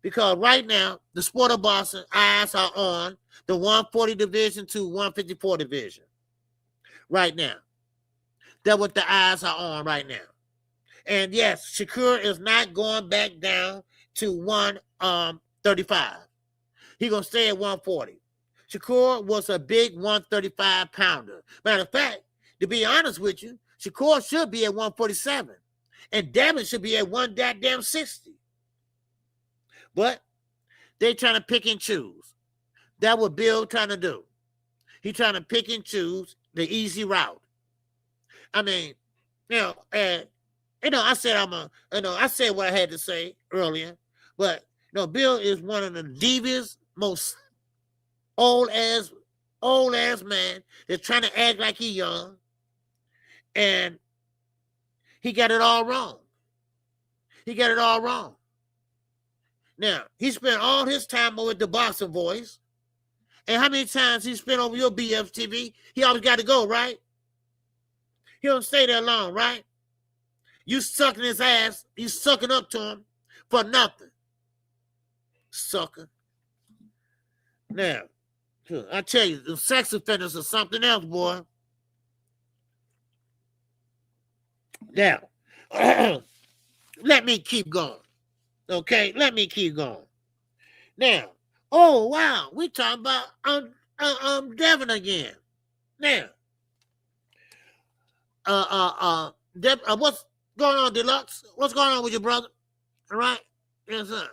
Because right now, the sport of boxing eyes are on the 140 division to 154 division. Right now. That's what the eyes are on right now. And yes, Shakur is not going back down to 135. He's going to stay at 140. Shakur was a big 135 pounder. Matter of fact, to be honest with you, Shakur should be at 147. And Devin should be at 160. But they trying to pick and choose. That's what Bill trying to do. He trying to pick and choose the easy route. I mean, I said what I had to say earlier, but Bill is one of the devious, most old ass man that's trying to act like he young, and he got it all wrong. Now, he spent all his time over at the Boxing Voice, and how many times he spent over your BF TV? He always got to go, right? He don't stay there long, right? You sucking his ass, you sucking up to him for nothing. Sucker. Now, I tell you, the sex offenders are something else, boy. Now, let me keep going. Okay, let me keep going. Now, oh wow, we talking about Devin again. Now, what's going on, Deluxe? What's going on with your brother? All right, yes, sir.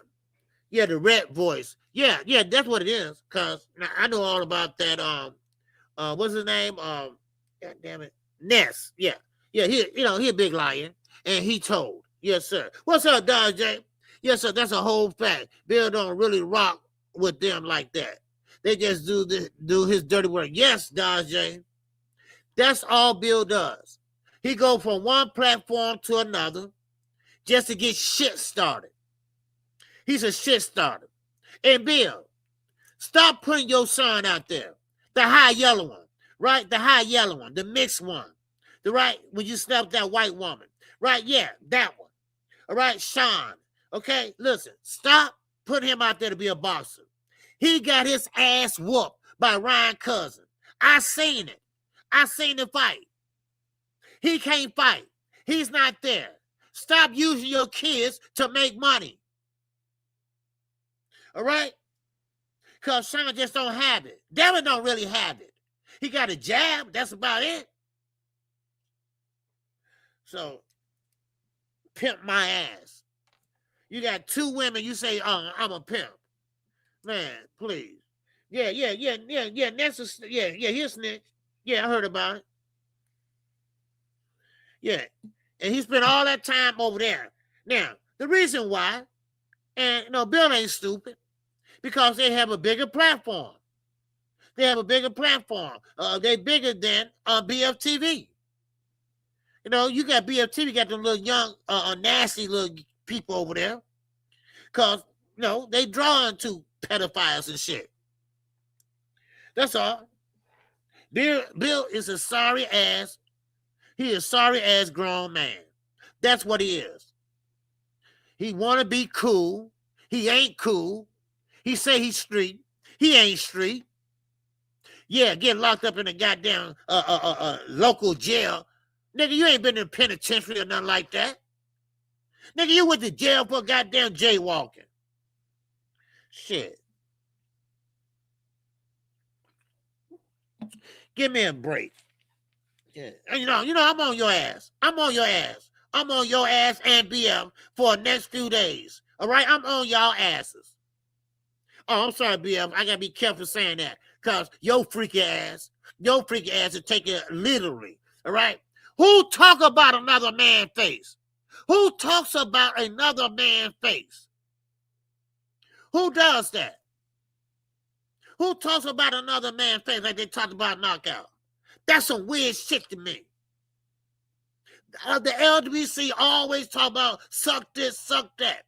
Yeah, the red voice. Yeah, that's what it is. Cause I know all about that. What's his name? God damn it, Ness. Yeah. He a big lion, and he told. Yes, sir. What's up, Dodge J? Yes, sir. That's a whole fact. Bill don't really rock with them like that. They just do his dirty work. Yes, Dodge J. That's all Bill does. He go from one platform to another just to get shit started. He's a shit starter. And Bill, stop putting your son out there. The high yellow one, right? The high yellow one, the mixed one. The right, when you snap that white woman. Right, yeah, that one. All right, Sean. Okay, listen, stop putting him out there to be a boxer. He got his ass whooped by Ryan Cousin. I seen it. I seen the fight. He can't fight. He's not there. Stop using your kids to make money. All right? Because Sean just don't have it. Devin don't really have it. He got a jab. That's about it. So, pimp my ass. You got two women. You say, oh, I'm a pimp. Man, please. Yeah. That's he's snitch. Yeah, I heard about it. Yeah. And he spent all that time over there. Now, the reason why, and Bill ain't stupid, because they have a bigger platform. They have a bigger platform. They're bigger than BFTV. You got BFTV, you got them little young, nasty little people over there. Because, they draw into pedophiles and shit. That's all. Bill is a sorry ass. He is sorry ass grown man. That's what he is. He want to be cool. He ain't cool. He say he's street. He ain't street. Yeah, get locked up in a goddamn local jail. Nigga, you ain't been in a penitentiary or nothing like that. Nigga, you went to jail for goddamn jaywalking. Shit. Give me a break. Yeah. And I'm on your ass. I'm on your ass. I'm on your ass and BF for the next few days. All right? I'm on y'all asses. Oh, I'm sorry, BF. I got to be careful saying that. Because your freaky ass is taking it literally. All right? Who talk about another man's face? Who talks about another man's face? Who does that? Who talks about another man's face like they talked about knockout? That's some weird shit to me. The LWC always talk about suck this, suck that.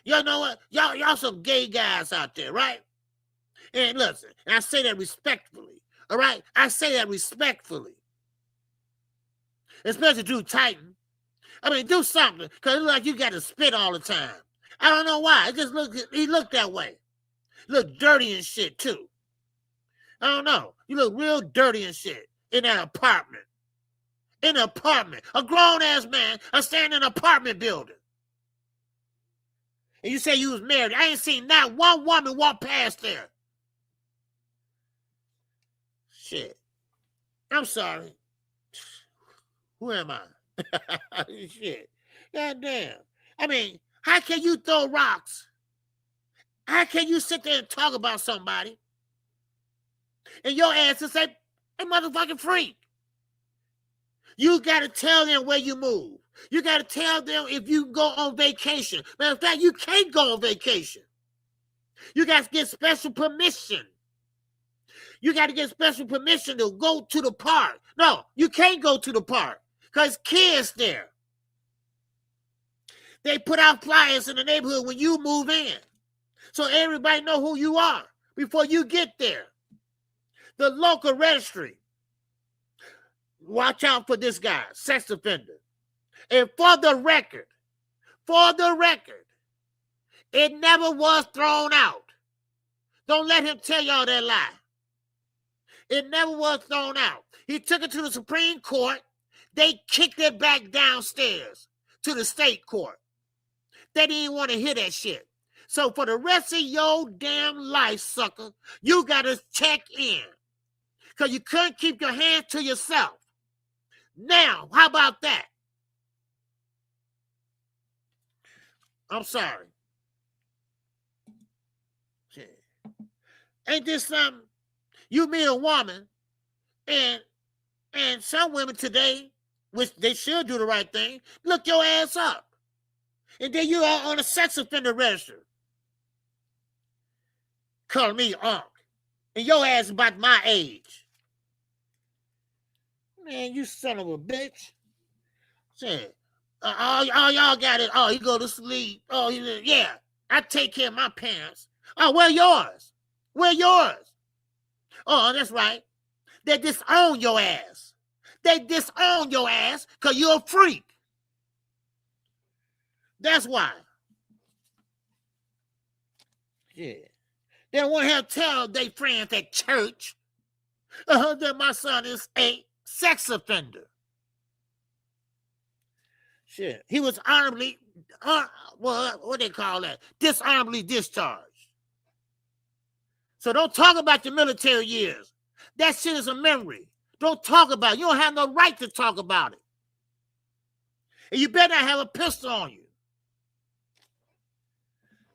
You know what? Y'all some gay guys out there, right? And listen, and I say that respectfully, all right? I say that respectfully. Especially Drew Titan. I mean, do something, because it looks like you got to spit all the time. I don't know why. He looked that way. Look dirty and shit, too. I don't know. You look real dirty and shit in that apartment. In an apartment. A grown-ass man staying in an apartment building. And you say you was married. I ain't seen not one woman walk past there. Shit. I'm sorry. Who am I? Shit. Goddamn. I mean, how can you throw rocks? How can you sit there and talk about somebody and your ass is say, hey, motherfucking freak? You got to tell them where you move. You got to tell them if you go on vacation. Matter of fact, you can't go on vacation. You got to get special permission. You got to get special permission to go to the park. No, you can't go to the park because kids there. They put out flyers in the neighborhood when you move in. So everybody know who you are before you get there. The local registry. Watch out for this guy, sex offender. And for the record, it never was thrown out. Don't let him tell y'all that lie. It never was thrown out. He took it to the Supreme Court. They kicked it back downstairs to the state court. They didn't want to hear that shit. So for the rest of your damn life, sucker, you got to check in. Because you couldn't keep your hands to yourself. Now, how about that? I'm sorry. Shit. Ain't this something? You meet a woman, and some women today, which they should do the right thing, look your ass up. And then you are on a sex offender register. Call me Unc. And your ass about my age. Man, you son of a bitch. Shit. All y'all got it. Oh, you go to sleep. Oh, yeah. I take care of my parents. Oh, where yours? Where yours? Oh, that's right. They disown your ass. They disown your ass because you're a freak. That's why. Yeah. They don't want to have tell their friends at church that my son is a sex offender. Shit. He was honorably, what they call that? Dishonorably discharged. So don't talk about your military years. That shit is a memory. Don't talk about it. You don't have no right to talk about it. And you better not have a pistol on you.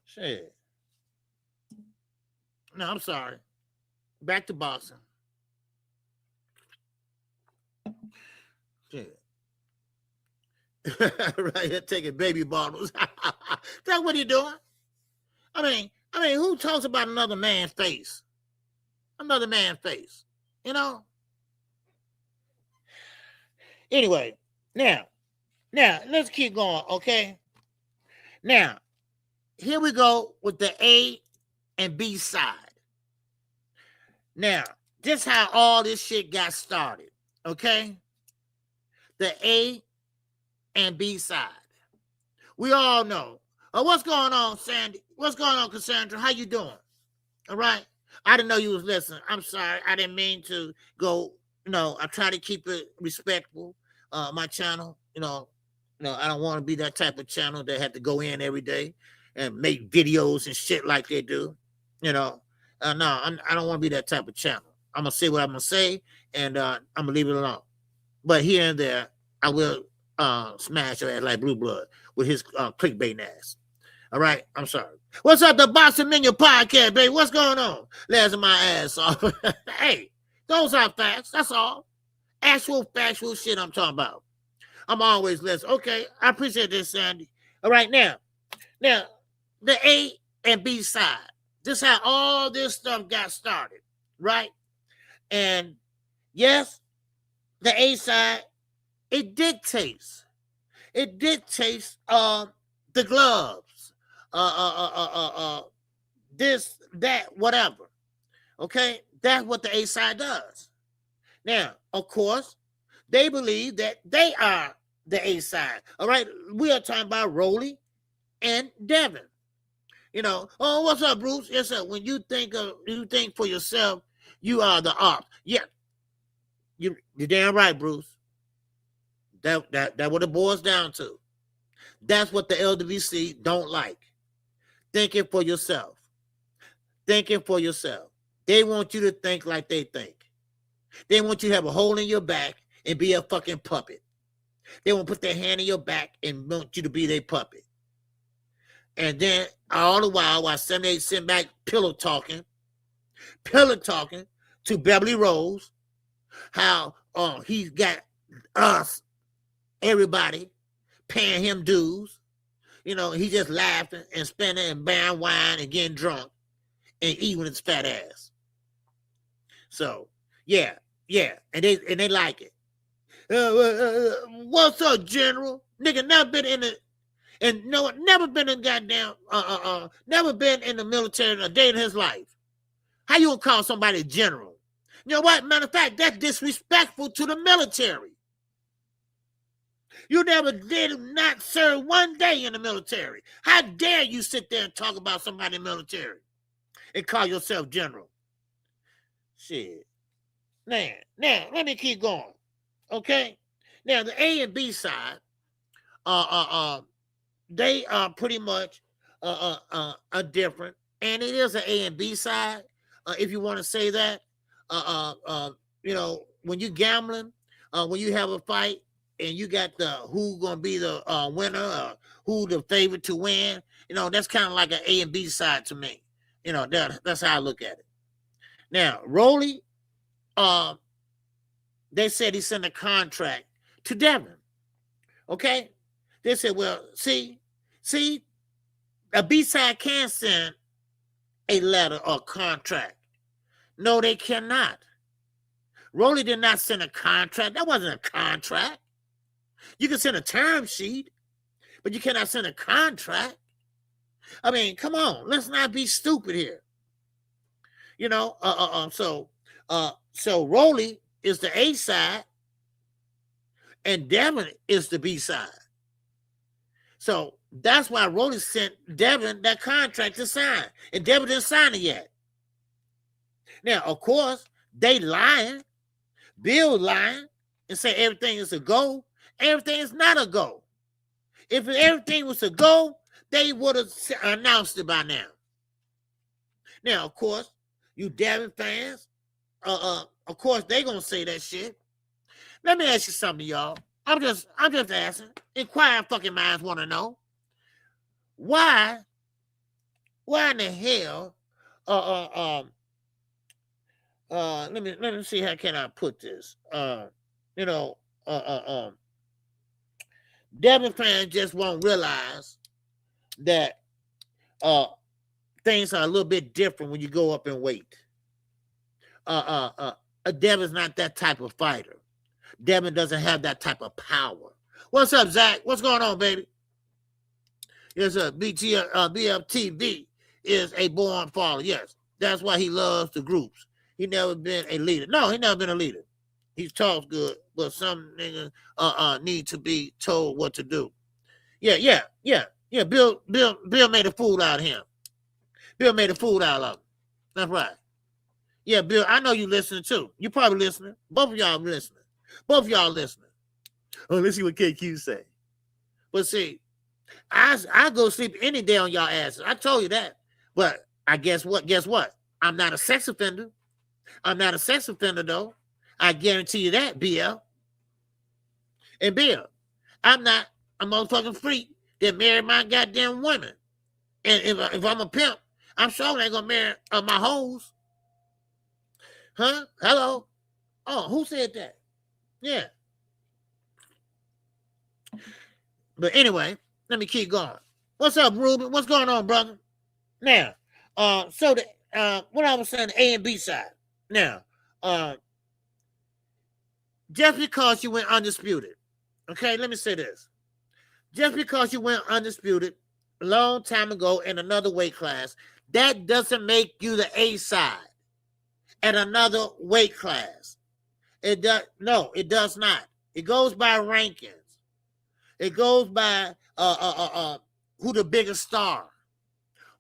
Shit. No, I'm sorry. Back to boxing. Shit. Right here taking baby bottles. That's what you're doing. I mean, who talks about another man's face? Another man's face. You know? Anyway, now, let's keep going, okay? Now, here we go with the A and B side. Now, this is how all this shit got started, okay? The A and B side. We all know. What's going on, Sandy? What's going on, Cassandra? How you doing? All right? I didn't know you was listening. I'm sorry. I didn't mean to go, I try to keep it respectful. My channel, I don't want to be that type of channel that had to go in every day and make videos and shit like they do. No, I don't want to be that type of channel. I'm going to say what I'm going to say, and I'm going to leave it alone. But here and there, I will smash her ass like Blue Blood with his clickbait ass. All right? I'm sorry. What's up, the Boxing Menu Podcast, baby? What's going on? Laughing my ass off. Hey, those are facts. That's all. Actual, factual shit I'm talking about. I'm always listening. Okay, I appreciate this, Sandy. All right, now, the A and B side. This is how all this stuff got started, right? And yes, the A side, it dictates the gloves, this, that, whatever. Okay, that's what the A side does. Now, of course, they believe that they are the A side. All right, we are talking about Rolly and Devin. Oh, what's up, Bruce? Yes, sir. When you think for yourself, you are the Opps. Yeah, you're damn right, Bruce. That what it boils down to. That's what the LWC don't like. Thinking for yourself. Thinking for yourself. They want you to think like they think. They want you to have a hole in your back and be a fucking puppet. They want to put their hand in your back and want you to be their puppet. And then all the while 78 sitting back pillow talking to Beverly Rose, how he's got us, everybody, paying him dues. He just laughing and spending and buying wine and getting drunk and eating his fat ass. So, yeah, and they like it. What's up, General? Nigga, never been in the, and no, never been in goddamn, never been in the military a day in his life. How you gonna call somebody general? You know what? Matter of fact, that's disrespectful to the military. You did not serve one day in the military. How dare you sit there and talk about somebody in the military and call yourself general? Shit. Now, let me keep going. Okay? Now, the A and B side, they are pretty much are different, and it is an A and B side, if you want to say that. You know, when you're gambling, when you have a fight and you got the who gonna be the winner, who the favorite to win, you know, that's kind of like an A and B side to me. You know, that's how I look at it. Now, Rolly, they said he sent a contract to Devin. Okay, they said, well, see, a B side can send a letter or contract. No, they cannot. Rolly did not send a contract. That wasn't a contract. You can send a term sheet, but you cannot send a contract. I mean, come on, let's not be stupid here. You know, so Rolly is the A side, and Devin is the B side. So that's why Rolly sent Devin that contract to sign, and Devin didn't sign it yet. Now, of course, they lying. Bill lying and say everything is a go. Everything is not a go. If everything was a go, they would have announced it by now. Now, of course, you Devin fans, of course they gonna say that shit. Let me ask you something, y'all. I'm just asking. Inquiring fucking minds want to know why in the hell? Let me see how can I put this. You know, Devin fans just won't realize that things are a little bit different when you go up in weight. Devin's not that type of fighter. Devin doesn't have that type of power. What's up, Zach? What's going on, baby? Yes, sir. BFTV is a born follower. Yes, that's why he loves the groups. He never been a leader. No, he never been a leader. He talks good, but some niggas need to be told what to do. Yeah. Bill made a fool out of him. Bill made a fool out of him. That's right. Yeah, Bill, I know you listening too. You probably listening. Both of y'all listening. Oh, let's see what KQ say. But see, I go sleep any day on y'all asses. I told you that. But I guess what? I'm not a sex offender. I'm not a sex offender, though. I guarantee you that, BL. And Bill, I'm not a motherfucking freak that marry my goddamn women. And if I'm a pimp, I'm sure I ain't gonna marry my hoes. Huh? Hello? Oh, who said that? Yeah. But anyway, let me keep going. What's up, Ruben? What's going on, brother? Now, so what I was saying, A and B side. Now, just because you went undisputed, okay, let me say this. Just because you went undisputed a long time ago in another weight class, that doesn't make you the A side at another weight class. It does not. It goes by rankings. It goes by who the biggest star,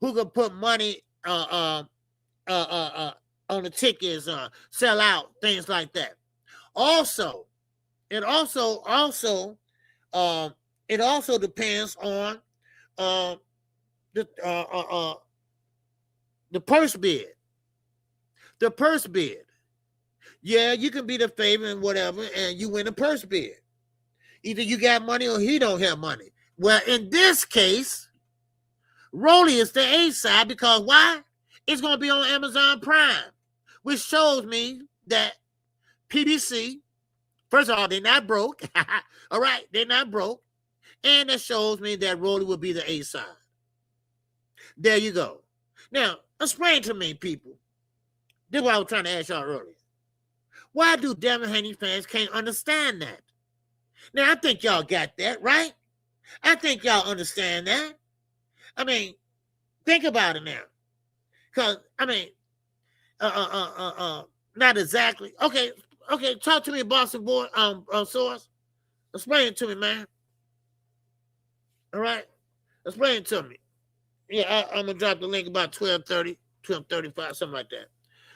who can put money on the tickets, sell out, things like that. Also, it also depends on the purse bid. The purse bid. Yeah, you can be the favorite and whatever, and you win the purse bid. Either you got money or he don't have money. Well, in this case, Rolly is the A side because why? It's going to be on Amazon Prime, which shows me that PBC, first of all, they're not broke. All right, they're not broke. And that shows me that Rolly will be the A side. There you go. Now, explain to me, people. This is what I was trying to ask y'all earlier. Why do Devin Haney fans can't understand that? Now, I think y'all got that, right? I think y'all understand that. I mean, think about it now. Because, I mean, not exactly. Okay, talk to me, Boston boy, source. Explain it to me, man. All right? Explain it to me. Yeah, I'm going to drop the link about 12:30, 12:35, something like that.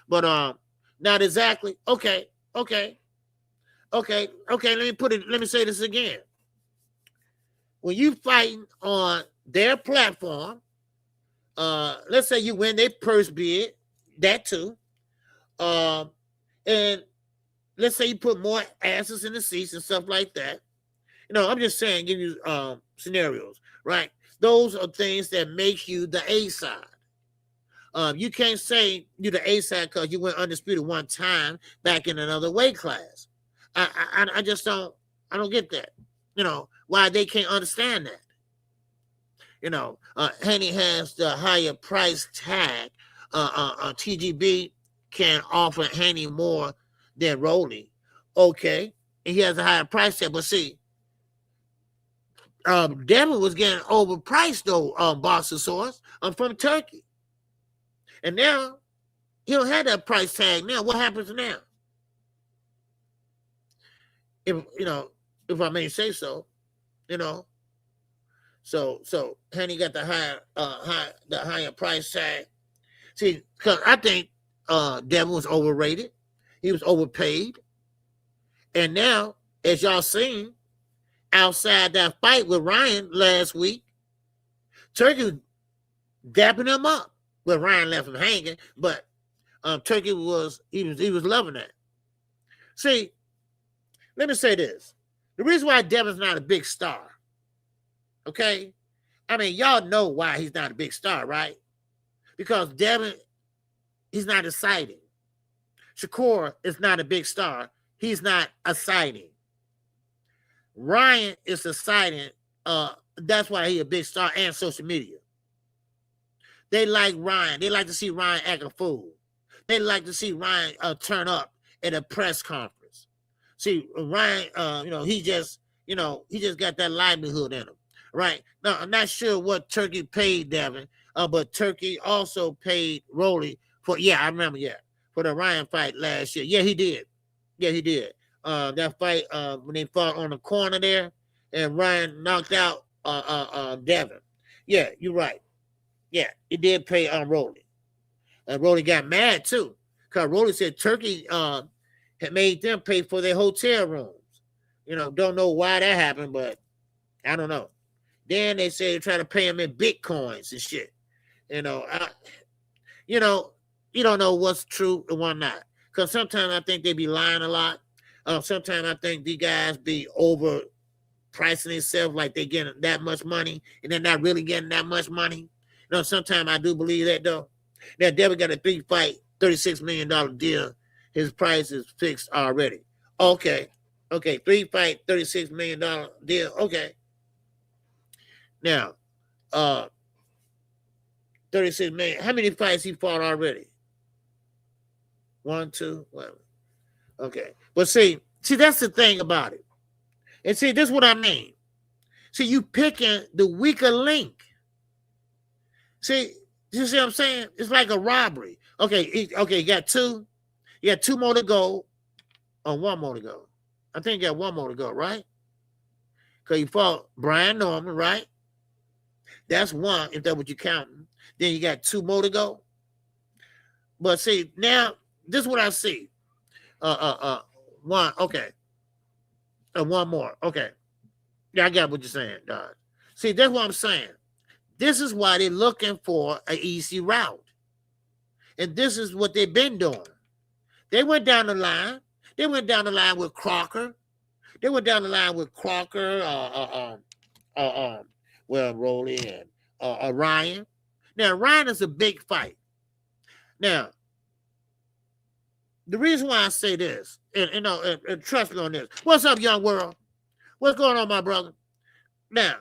But not exactly. Okay. Let me say this again. when you fighting on their platform, let's say you win their purse bid, that too. And let's say you put more asses in the seats and stuff like that. I'm just saying, give you scenarios, right? Those are things that make you the A side. You can't say you're the A side because you went undisputed one time back in another weight class. I just don't get that. Why they can't understand that. Haney has the higher price tag. TGB can offer Haney more than Rolly. Okay. And he has a higher price tag. But see, Devin was getting overpriced though, Boxer Source, from Turkey. And now he don't have that price tag now. What happens now? If I may say so, So Haney got the higher price tag. See, because I think Devin was overrated. He was overpaid. And now, as y'all seen, outside that fight with Ryan last week, Turkey was dapping him up. Well, Ryan left him hanging, but Turkey was loving that. See, let me say this. The reason why Devin's not a big star, okay? I mean, y'all know why he's not a big star, right? Because Devin, he's not exciting. Shakur is not a big star. He's not exciting. Ryan is exciting. That's why he's a big star and social media. They like Ryan. They like to see Ryan act a fool. They like to see Ryan turn up at a press conference. See, Ryan, he just got that livelihood in him, right? Now, I'm not sure what Turkey paid Devin, but Turkey also paid Rolly for the Ryan fight last year. Yeah, he did. That fight when they fought on the corner there, and Ryan knocked out Devin. Yeah, you're right. Yeah, he did pay Rolly. And Rolly got mad too, because Rolly said Turkey had made them pay for their hotel rooms. Don't know why that happened, but I don't know. Then they say they try to pay him in Bitcoins and shit. You don't know what's true and what's not. Because sometimes I think they be lying a lot. Sometimes I think these guys be overpricing themselves like they getting that much money and they're not really getting that much money. Sometimes I do believe that though. Now Devin got a 3-fight, $36 million deal. His price is fixed already. Okay, 3-fight, $36 million deal. Okay. Now, 36 million. How many fights he fought already? 1, 2, whatever. Okay. But see, that's the thing about it. And see, this is what I mean. See, you picking the weaker link. See, you see what I'm saying? It's like a robbery. Okay, you got two. You got 2 more to go. Or 1 more to go. I think you got 1 more to go, right? Because you fought Brian Norman, right? That's 1, if that's what you're counting. Then you got 2 more to go. But see, now, this is what I see. 1, okay. 1 more, okay. Yeah, I got what you're saying, dog. See, that's what I'm saying. This is why they're looking for an easy route. And this is what they've been doing. They went down the line. They went down the line with Crocker. They went down the line with Crocker, Rolly and Ryan. Now, Ryan is a big fight. Now, the reason why I say this, and trust me on this. What's up, young world? What's going on, my brother? Now,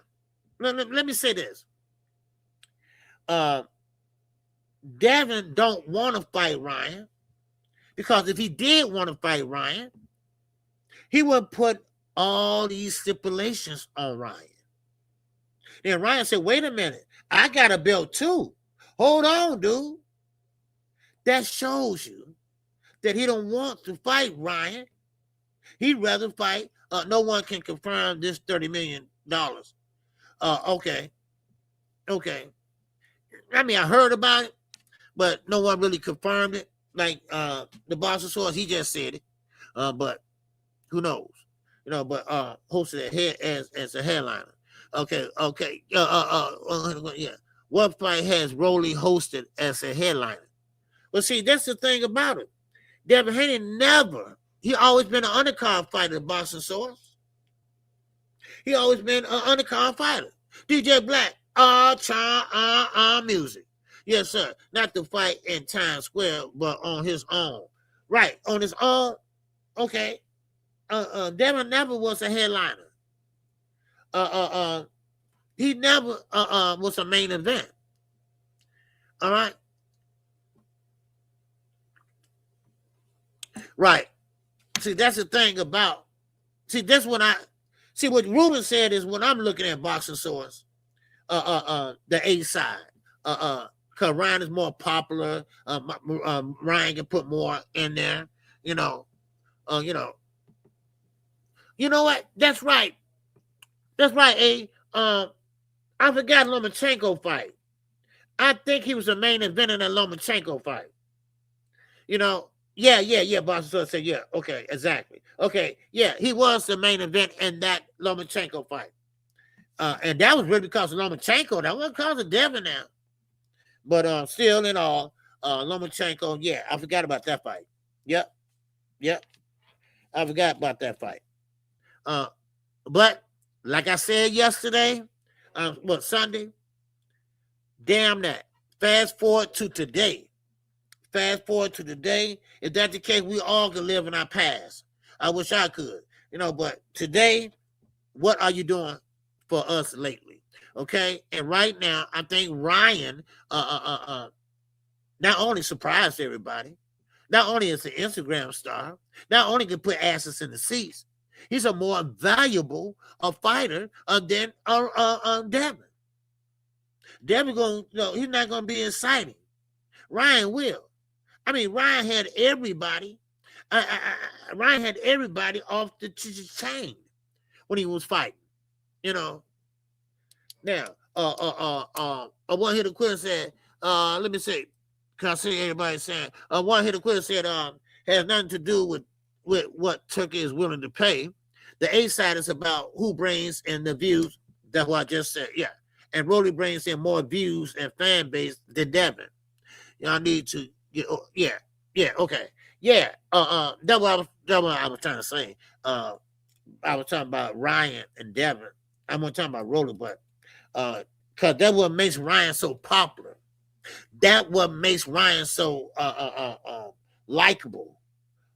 let me say this. Devin don't want to fight Ryan because if he did want to fight Ryan, he would put all these stipulations on Ryan. Then Ryan said, wait a minute, I got a belt too. Hold on, dude. That shows you that he don't want to fight Ryan. He'd rather fight. No one can confirm this $30 million. Okay. I mean, I heard about it, but no one really confirmed it. Like the boss of source, he just said it. But who knows? But hosted as a headliner. Okay. Yeah. What fight has Rolly hosted as a headliner? Well, see, that's the thing about it. Devin Haney he always been an undercard fighter in Boxing Source. He always been an undercard fighter. DJ Black, music. Yes, sir. Not to fight in Times Square, but on his own. Right, on his own. Okay. Devin never was a headliner. He never was a main event. All right. Right. See, that's the thing about. That's when what Ruben said is when I'm looking at Boxing Source, the A side, because Ryan is more popular. Ryan can put more in there. You know what? That's right. That's right. I forgot Lomachenko fight. I think he was the main event in that Lomachenko fight. Yeah. Boxing said, yeah. Okay, exactly. Okay, yeah, he was the main event in that Lomachenko fight. And that was really because of Lomachenko. That wasn't because of Devin now. But still in all, Lomachenko, yeah, I forgot about that fight. Yep. I forgot about that fight. But like I said yesterday, Sunday, damn that. Fast forward to today. If that's the case, we all can live in our past. I wish I could. But today, what are you doing for us lately? Okay? And right now, I think Ryan not only surprised everybody, not only is an Instagram star, not only can put asses in the seats, he's a more valuable fighter than Devin. Devin he's not gonna be exciting. Ryan will. I mean, Ryan had everybody. Ryan had everybody off the chain when he was fighting. Now, one hitter quitter said, let me see. Can I see everybody saying? One hitter quitter said, has nothing to do with what Turkey is willing to pay. The A side is about who brings in the views. That's what I just said. Yeah, and Rolly brings in more views and fan base than Devin. Y'all need to get. Okay. Yeah. That's what I was trying to say. I was talking about Ryan and Devin. I'm not talking about Rolly, but because that's what makes Ryan so popular. That what makes Ryan so likable.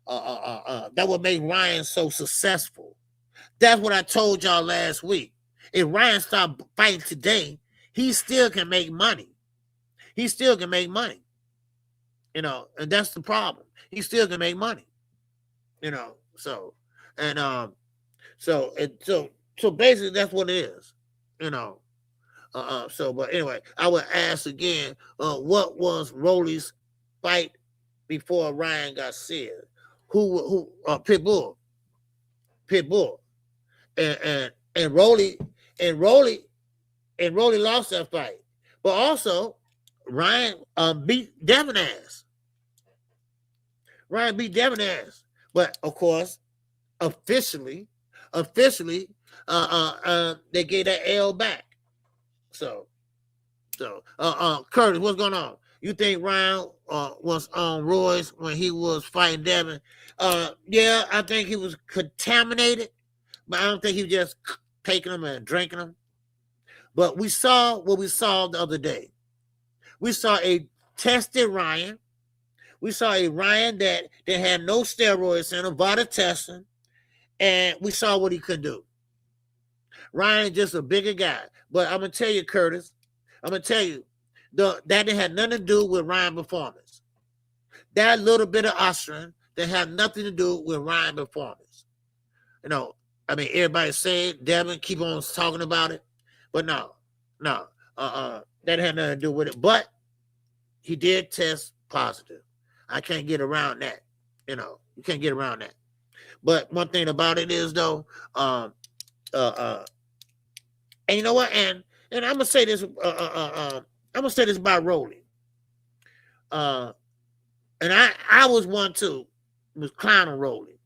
That what makes Ryan so successful. That's what I told y'all last week. If Ryan stopped fighting today, he still can make money. And that's the problem. He still can make money. So basically that's what it is. But anyway, I would ask again, what was Rolly's fight before Ryan got said? Who Pitbull. And Rolly lost that fight. But also Ryan beat Devin ass. But of course, officially, they gave that L back. So, Curtis, what's going on? You think Ryan was on Royce when he was fighting Devin? Yeah, I think he was contaminated, but I don't think he was just taking them and drinking them. But we saw what we saw the other day. We saw a tested Ryan. We saw a Ryan that had no steroids in him, VADA testing, and we saw what he could do. Ryan just a bigger guy. But I'm going to tell you, Curtis, that had nothing to do with Ryan's performance. That little bit of Austrian that had nothing to do with Ryan's performance. Everybody said, Devin, keep on talking about it. But no, that had nothing to do with it. But he did test positive. I can't get around that. You can't get around that. But one thing about it is, though, and you know what? And I'm gonna say this. I'm gonna say this about Rolly. And I was one too. Was clowning Rolly.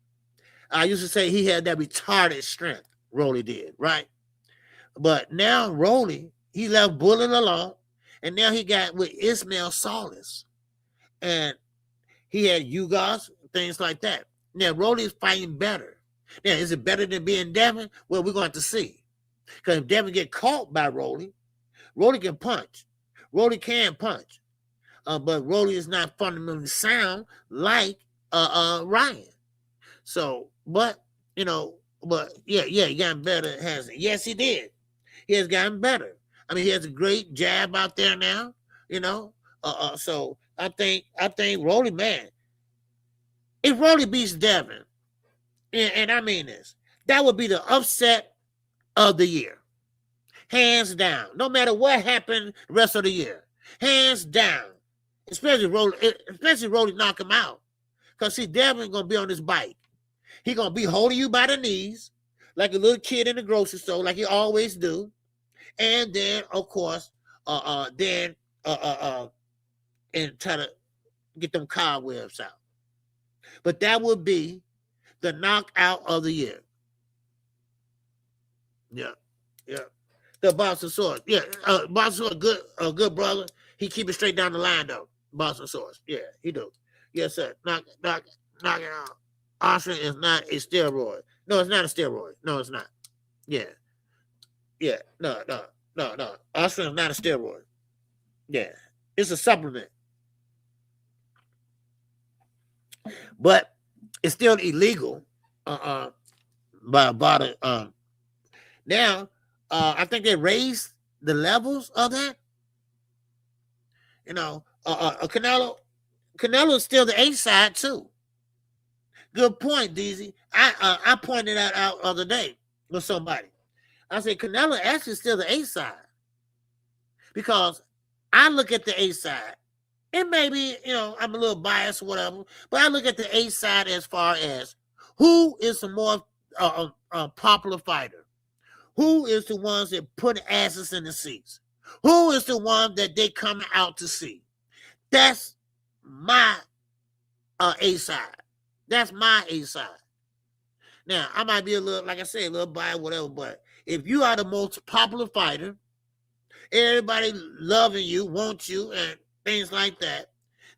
I used to say he had that retarded strength. Rolly did, right? But now Rolly, he left Bullet alone, and now he got with Ismail Salas, and he had Ugas, things like that. Now Rolly is fighting better. Now, is it better than being Devin? Well, we're going to see. Because if Devin get caught by Rolly, Rolly can punch. Rolly can punch. But Rolly is not fundamentally sound like Ryan. So, but, you know, but yeah, he got better, hasn't he? Yes, he did. He has gotten better. I mean, he has a great jab out there now, you know. So I think Rolly, man, if Rolly beats Devin, and I mean this, that would be the upset of the year. Hands down. No matter what happened the rest of the year. Hands down. Especially Rolly knock him out. Because see, Devin gonna be on his bike. He gonna be holding you by the knees like a little kid in the grocery store, like he always do. And then, of course, and try to get them cobwebs out. But that would be the knockout of the year. Yeah. The Boxing Source. Yeah, Boxing Source, a good brother. He keep it straight down the line, though. Boxing Source. Yeah, he do. Yes, sir. Knock it out. Austria is not a steroid. No, it's not a steroid. No, it's not. Yeah. No. Austria is not a steroid. Yeah. It's a supplement. But it's still illegal by about it. Now, I think they raised the levels of that. You know, Canelo is still the A side too. Good point, DZ. I pointed that out the other day with somebody. I said Canelo actually still the A side because I look at the A side. It may be, you know, I'm a little biased or whatever, but I look at the A side as far as who is the more popular fighter. Who is the ones that put asses in the seats? Who is the one that they come out to see? That's my A side. That's my A side. Now, I might be a little, like I said, a little biased, whatever, but if you are the most popular fighter, everybody loving you, wants you, and things like that,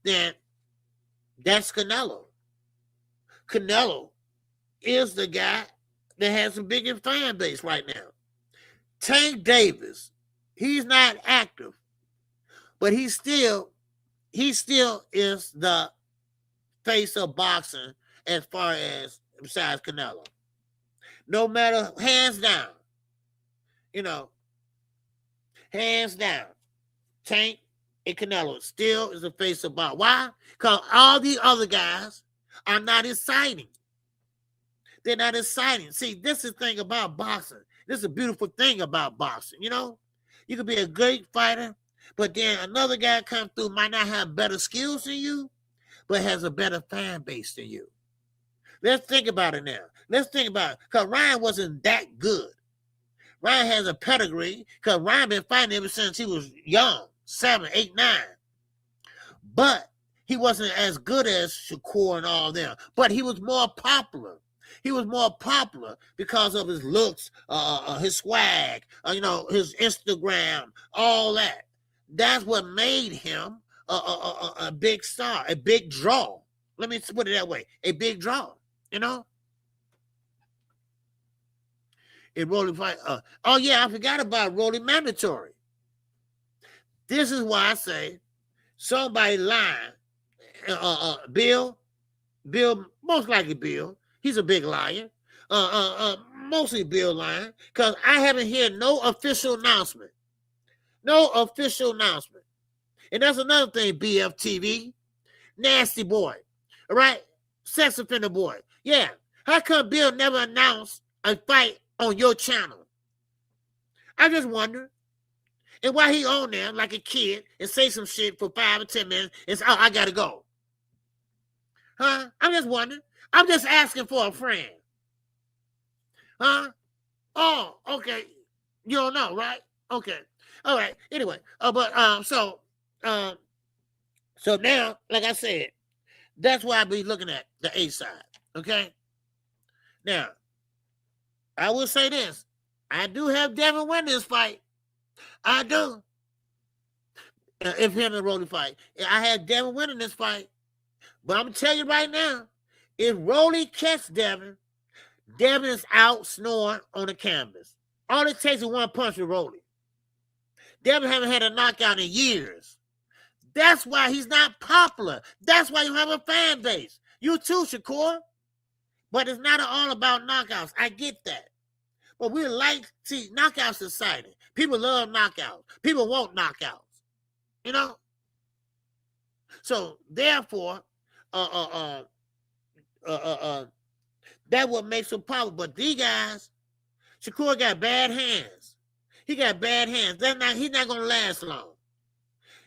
then that's Canelo. Canelo is the guy that has the biggest fan base right now. Tank Davis, he's not active, but he still is the face of boxing as far as besides Canelo. No matter, hands down, you know, hands down, Tank and Canelo still is the face of boxing. Why? Because all the other guys are not exciting. They're not exciting. See, this is the thing about boxing. This is a beautiful thing about boxing, you know? You could be a great fighter, but then another guy comes through, might not have better skills than you, but has a better fan base than you. Let's think about it now. Let's think about it. Because Ryan wasn't that good. Ryan has a pedigree because Ryan been fighting ever since he was young, 7, 8, 9. But he wasn't as good as Shakur and all them. But he was more popular. He was more popular because of his looks, his swag, you know, his Instagram, all that. That's what made him a big star, a big draw. Let me put it that way, a big draw, you know? It Rolly fight. Oh, yeah, I forgot about Rolly Mandatory. This is why I say somebody lying. Bill, most likely Bill. He's a big liar. Mostly Bill lying because I haven't heard no official announcement. No official announcement. And that's another thing, BFTV. Nasty boy. All right? Sex offender boy. Yeah. How come Bill never announced a fight on your channel? I just wonder. And why he on there like a kid and say some shit for 5 or 10 minutes and say, oh, I got to go. Huh? I'm just wondering. I'm just asking for a friend. Huh? Oh, okay. You don't know, right? Okay. All right. Anyway, so now, like I said, that's why I be looking at the A side. Okay. Now, I will say this. I do have Devin win this fight. I do. If him and Rolly fight. I had Devin winning this fight. But I'm going to tell you right now, if Rolly catches Devin, Devin is out snoring on the canvas. All it takes is one punch with Rolly. Devin haven't had a knockout in years. That's why he's not popular. That's why you have a fan base. You too, Shakur. But it's not all about knockouts. I get that. But we like, see, knockouts exciting. People love knockouts. People want knockouts. You know? So, therefore, that what makes them popular. But these guys, Shakur got bad hands. He got bad hands. He's not going to last long.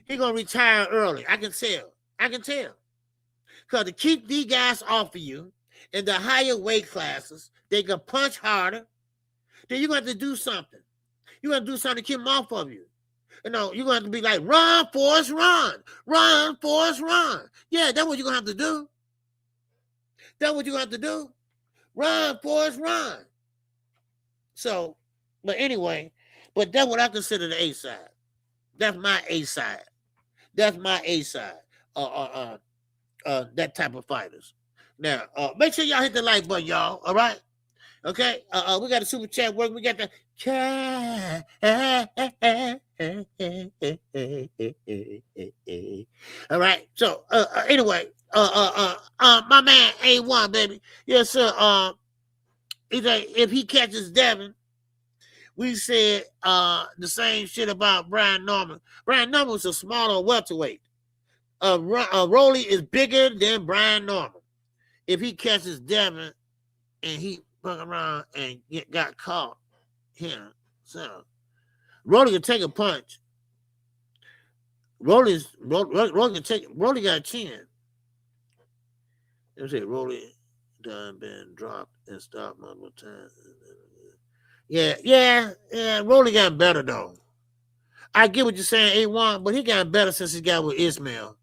He's going to retire early. I can tell. Because to keep these guys off of you in the higher weight classes, they can punch harder. Then you're going to have to do something. You're going to do something to keep them off of you. You know, you're going to have to be like, run, Forrest, run. Run, Forrest, run. Yeah, that's what you're going to have to do. That's what you're going to have to do. Run, Forrest, run. So, but anyway, but that's what I consider the A side. That's my A side. That's my A side. That type of fighters. Now, make sure y'all hit the like button, y'all. All right. Okay. We got a super chat work. We got the all right. So anyway, my man A1, baby. Yes, sir. If he catches Devin, we said the same shit about Brian Norman. Brian Norman was a smaller welterweight. Rolly is bigger than Brian Norman. If he catches Devin and he fuck around and got caught here, so Rolly can take a punch. Rolly got a chin. Let's say Rolly done been dropped and stopped multiple times. Yeah. Rolly got better though. I get what you're saying, A1, but he got better since he got with Ismail.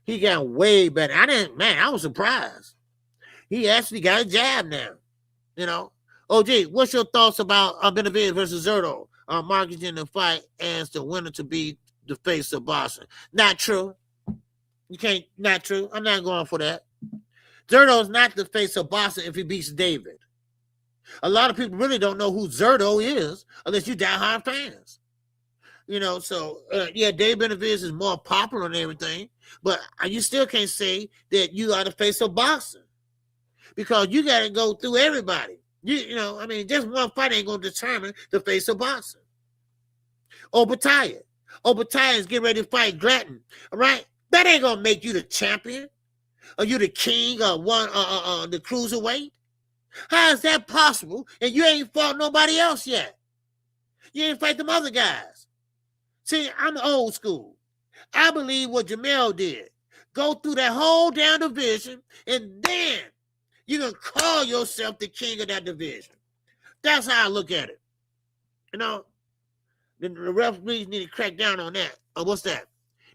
He got way better. I was surprised. He actually got a jab now. You know. OG, what's your thoughts about Benavidez versus Zerto? Marketing the fight as the winner to be the face of boxing. Not true. You can't, not true. I'm not going for that. Zerto's not the face of boxing if he beats David. A lot of people really don't know who Zerto is unless you diehard fans. You know, so, Dave Benavidez is more popular and everything, but you still can't say that you are the face of boxing because you got to go through everybody. Just one fight ain't going to determine the face of boxing. Obatiah is getting ready to fight Glatton, all right? That ain't going to make you the champion or you the king or the cruiserweight. How is that possible? And you ain't fought nobody else yet. You ain't fight them other guys. See, I'm old school. I believe what Jamal did. Go through that whole damn division, and then you can call yourself the king of that division. That's how I look at it. You know, the referees need to crack down on that. What's that?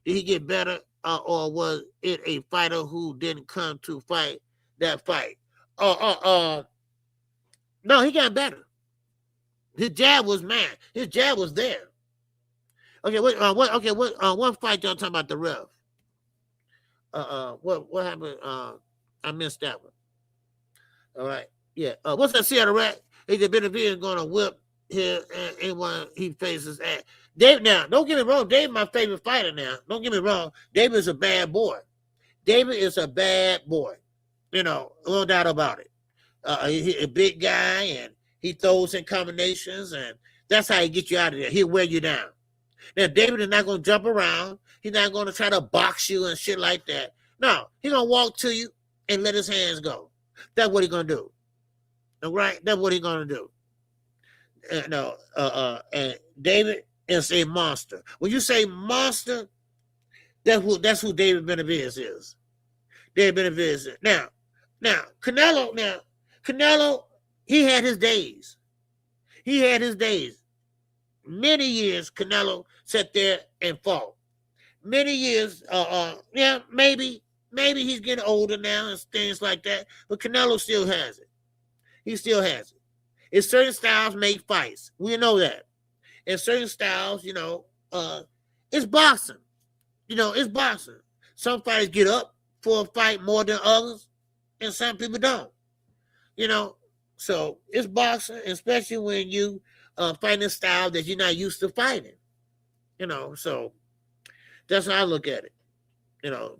Did he get better, or was it a fighter who didn't come to fight that fight? No, he got better. His jab was His jab was there. Okay, what fight y'all talking about the ref? What happened? I missed that one. All right, yeah. What's that Seattle Rat? He's Benavidez gonna whip here and anyone he faces at. Dave, now, don't get me wrong. Dave's my favorite fighter now. Don't get me wrong. David is a bad boy. David is a bad boy. You know, no doubt about it. He's a big guy and he throws in combinations and that's how he gets you out of there. He'll wear you down. Now, David is not going to jump around. He's not going to try to box you and shit like that. No, he's going to walk to you and let his hands go. That's what he's going to do. All right? That's what he's going to do. And David is a monster. When you say monster, that's who David Benavidez is. David Benavidez is. Now, Canelo, he had his days. Many years Canelo sat there and fought. Many years, maybe he's getting older now and things like that, but Canelo still has it. He still has it. It's certain styles make fights. We know that. And certain styles, it's boxing. It's boxing. Some fighters get up for a fight more than others, and some people don't. So it's boxing, especially when you fight a style that you're not used to fighting. So that's how I look at it.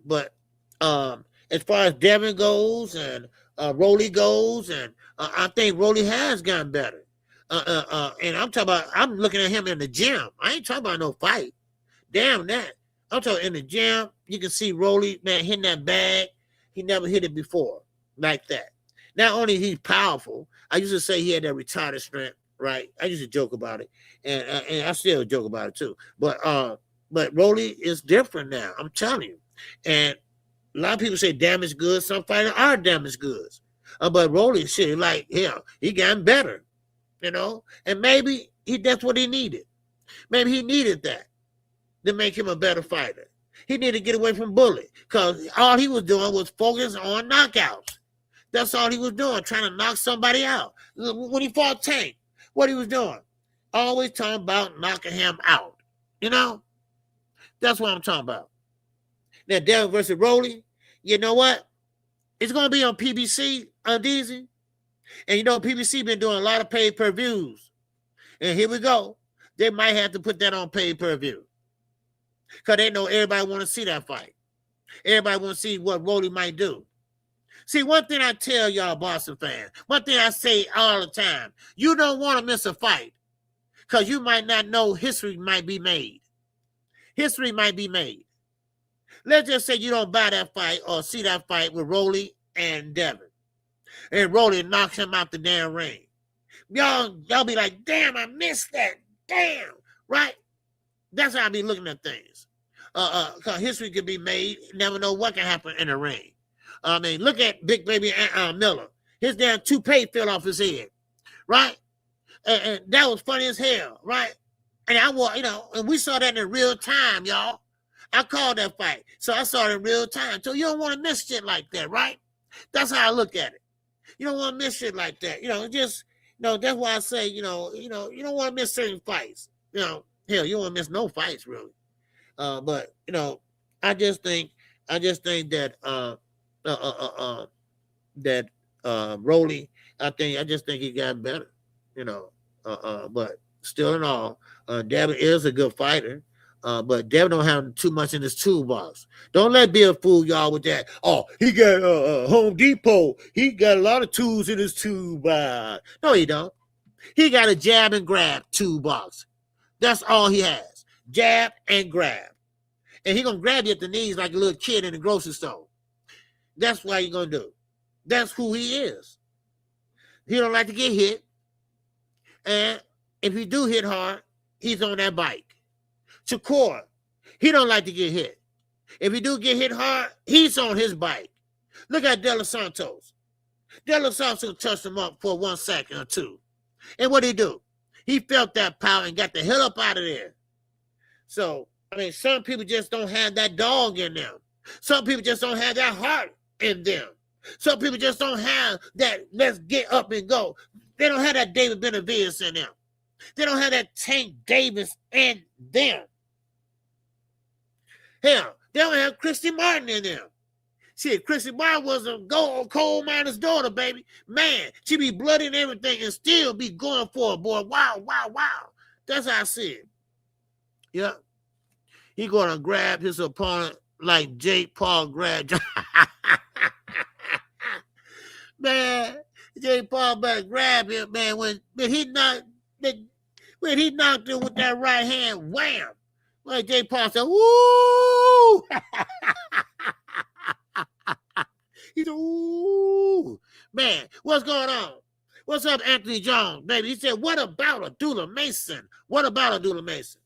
But as far as Devin goes and Rolly goes, and I think Rolly has gotten better. And I'm looking at him in the gym. I ain't talking about no fight. Damn that. I'm talking in the gym. You can see Rolly, man, hitting that bag. He never hit it before like that. Not only he's powerful, I used to say he had that retarded strength, right? I used to joke about it, and I still joke about it too. But Rolly is different now. I'm telling you. And a lot of people say damaged goods. Some fighters are damaged goods. But Rolly, shit, like, hell, he gotten better, And maybe that's what he needed. Maybe he needed that to make him a better fighter. He needed to get away from bullying because all he was doing was focus on knockouts. That's all he was doing, trying to knock somebody out. When he fought Tank, what he was doing? Always talking about knocking him out. That's what I'm talking about. Now, Devin versus Rolly, you know what? It's going to be on PBC, DZ. And PBC been doing a lot of pay-per-views. And here we go. They might have to put that on pay-per-view. Because they know everybody want to see that fight. Everybody want to see what Rolly might do. See, one thing I tell y'all Boston fans, one thing I say all the time, you don't want to miss a fight because you might not know history might be made. History might be made. Let's just say you don't buy that fight or see that fight with Rolly and Devin. And Rolly knocks him out the damn ring. Y'all be like, damn, I missed that. Damn, right? That's how I be looking at things. Because history could be made. Never know what can happen in the ring. I mean, look at Big Baby Miller. His damn toupee fell off his head, right? And that was funny as hell, right? And and we saw that in real time, y'all. I called that fight, so I saw it in real time. So you don't want to miss shit like that, right? That's how I look at it. You don't want to miss shit like that. That's why I say, you don't want to miss certain fights. Hell, you don't want to miss no fights, really. But I just think that Rolly, I just think he got better, but still in all, Devin is a good fighter, but Devin don't have too much in his toolbox. Don't let Bill fool y'all with that. Oh, he got Home Depot. He got a lot of tools in his toolbox. No, he don't. He got a jab and grab toolbox. That's all he has. Jab and grab. And he gonna grab you at the knees like a little kid in the grocery store. That's what he's going to do. That's who he is. He don't like to get hit. And if he do hit hard, he's on that bike. Shakur, he don't like to get hit. If he do get hit hard, he's on his bike. Look at De Los Santos. De Los Santos touched him up for 1 second or two. And what did he do? He felt that power and got the hell up out of there. So, some people just don't have that dog in them. Some people just don't have that heart in them. Some people just don't have that let's get up and go. They don't have that David Benavidez in them. They don't have that Tank Davis in them. Hell, they don't have Christy Martin in them. Shit, Christy Martin was a coal miner's daughter, baby. Man, she be bloody and everything and still be going for it, boy. Wow, wow, wow. That's how I see it. Yeah. He going to grab his opponent like Jake Paul grabbed. Man, Jake Paul better grab him, man. When he knocked him with that right hand, wham! Well, Jake Paul said, "Woo!" He said, "Ooh, man, what's going on? What's up, Anthony Jones, baby?" He said, "What about Abdullah Mason? What about Abdullah Mason?